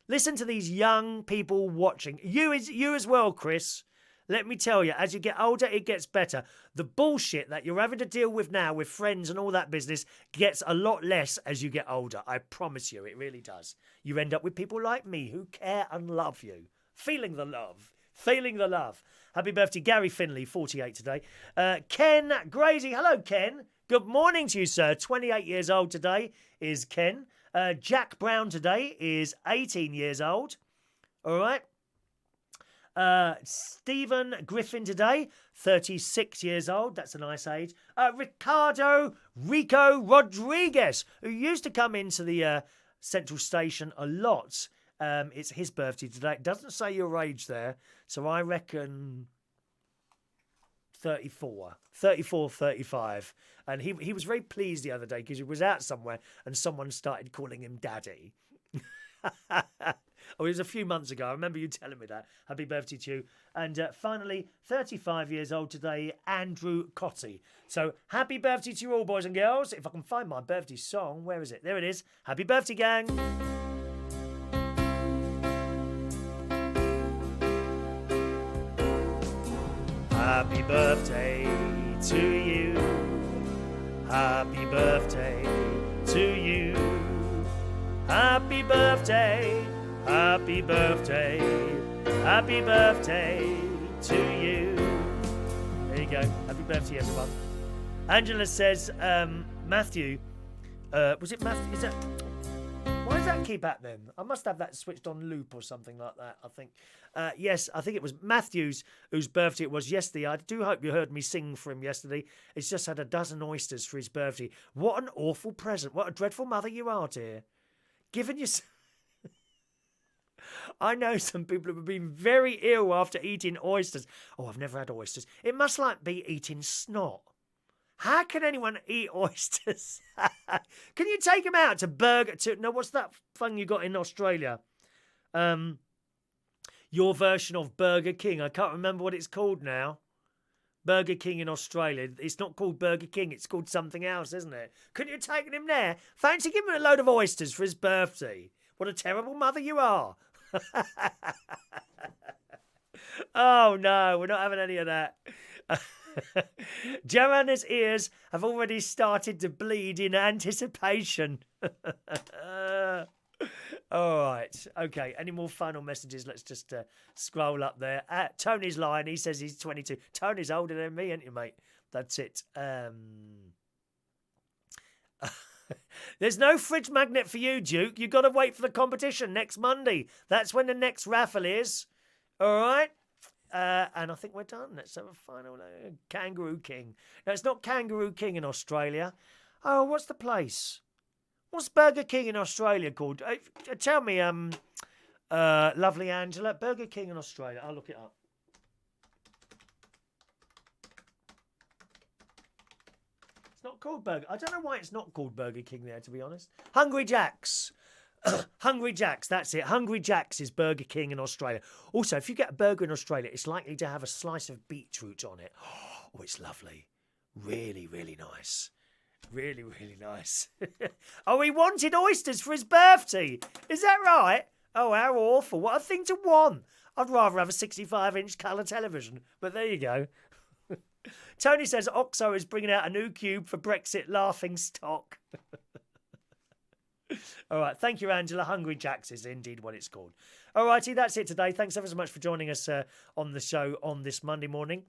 Listen to these young people watching. You as well, Chris. Let me tell you, as you get older, it gets better. The bullshit that you're having to deal with now with friends and all that business gets a lot less as you get older. I promise you, it really does. You end up with people like me who care and love you. Feeling the love. Feeling the love. Happy birthday, Gary Finley, 48 today. Ken Grazy. Hello, Ken. Good morning to you, sir. 28 years old today is Ken. Jack Brown today is 18 years old. All right. Stephen Griffin today, 36 years old. That's a nice age. Rico Rodriguez, who used to come into the Central Station a lot. It's his birthday today. It doesn't say your age there, so I reckon 34, 35. And he was very pleased the other day because he was out somewhere and someone started calling him Daddy. Oh, it was a few months ago. I remember you telling me that. Happy birthday to you. And finally, 35 years old today, Andrew Cotty. So happy birthday to you all, boys and girls. If I can find my birthday song, where is it? There it is. Happy birthday, gang. Happy birthday to you. Happy birthday to you. Happy birthday. Happy birthday. Happy birthday to you. There you go. Happy birthday, everyone. Angela says, Matthew. Was it Matthew? Is that... Why does that keep happening? I must have that switched on loop or something like that, I think. Yes, I think it was Matthew's whose birthday it was yesterday. I do hope you heard me sing for him yesterday. He's just had a dozen oysters for his birthday. What an awful present. What a dreadful mother you are, dear. Giving you... I know some people have been very ill after eating oysters. Oh, I've never had oysters. It must like be eating snot. How can anyone eat oysters? Can you take them out to Burger... No, what's that thing you got in Australia? Your version of Burger King. I can't remember what it's called now. Burger King in Australia. It's not called Burger King. It's called something else, isn't it? Couldn't you take him there? Fancy giving him a load of oysters for his birthday. What a terrible mother you are. Oh, no. We're not having any of that. Joanna's ears have already started to bleed in anticipation. All right. Okay. Any more final messages? Let's just scroll up there. Tony's line. He says he's 22. Tony's older than me, ain't you, mate? That's it. There's no fridge magnet for you, Duke. You've got to wait for the competition next Monday. That's when the next raffle is. All right. And I think we're done. Let's have a final Kangaroo King. No, it's not Kangaroo King in Australia. Oh, what's the place? What's Burger King in Australia called? Tell me, lovely Angela. Burger King in Australia. I'll look it up. It's not called Burger. I don't know why it's not called Burger King there, to be honest. Hungry Jack's. Hungry Jack's, that's it. Hungry Jack's is Burger King in Australia. Also, if you get a burger in Australia, it's likely to have a slice of beetroot on it. Oh, it's lovely. Really, really nice. Really, really nice. Oh, he wanted oysters for his birthday. Is that right? Oh, how awful. What a thing to want. I'd rather have a 65-inch colour television. But there you go. Tony says Oxo is bringing out a new cube for Brexit laughing stock. All right. Thank you, Angela. Hungry Jack's is indeed what it's called. All righty. That's it today. Thanks ever so much for joining us on the show on this Monday morning.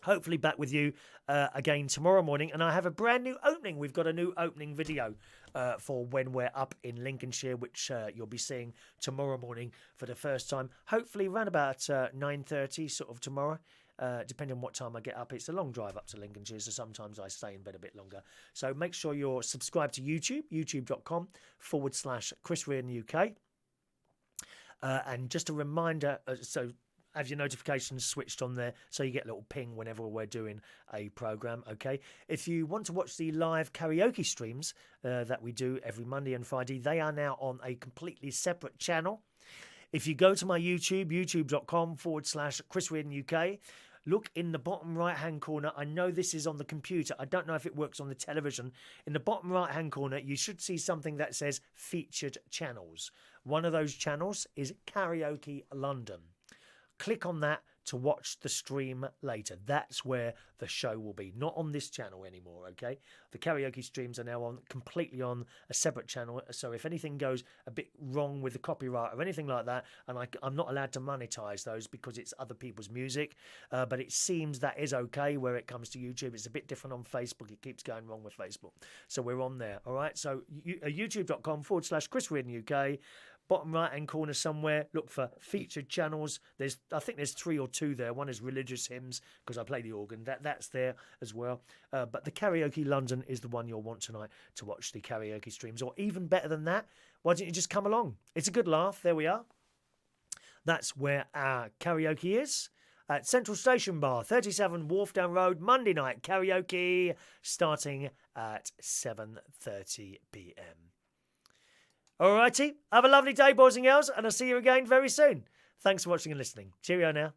Hopefully back with you again tomorrow morning. And I have a brand new opening. We've got a new opening video for when we're up in Lincolnshire, which you'll be seeing tomorrow morning for the first time. Hopefully around about 9:30 sort of tomorrow. Depending on what time I get up. It's a long drive up to Lincolnshire, so sometimes I stay in bed a bit longer. So make sure you're subscribed to YouTube, youtube.com/Chris Reardon UK. And just a reminder, so have your notifications switched on there so you get a little ping whenever we're doing a programme, okay? If you want to watch the live karaoke streams that we do every Monday and Friday, they are now on a completely separate channel. If you go to my YouTube, youtube.com/Chris Reardon UK, look in the bottom right-hand corner. I know this is on the computer. I don't know if it works on the television. In the bottom right-hand corner, you should see something that says Featured Channels. One of those channels is Karaoke London. Click on that to watch the stream later. That's where the show will be, not on this channel anymore, okay? The karaoke streams are now completely on a separate channel, so if anything goes a bit wrong with the copyright or anything like that, and I'm not allowed to monetize those because it's other people's music, but it seems that is okay where it comes to YouTube. It's a bit different on Facebook. It keeps going wrong with Facebook. So we're on there, all right? So youtube.com/Chris Reardon UK. Bottom right hand corner somewhere, look for featured channels. I think there's 3 or 2 there. One is religious hymns because I play the organ. That's there as well. But the Karaoke London is the one you'll want tonight to watch the karaoke streams. Or even better than that, why don't you just come along? It's a good laugh. There we are. That's where our karaoke is. At Central Station Bar, 37 Wharfdown Road, Monday night karaoke, starting at 7:30 p.m. Alrighty, have a lovely day, boys and girls, and I'll see you again very soon. Thanks for watching and listening. Cheerio now.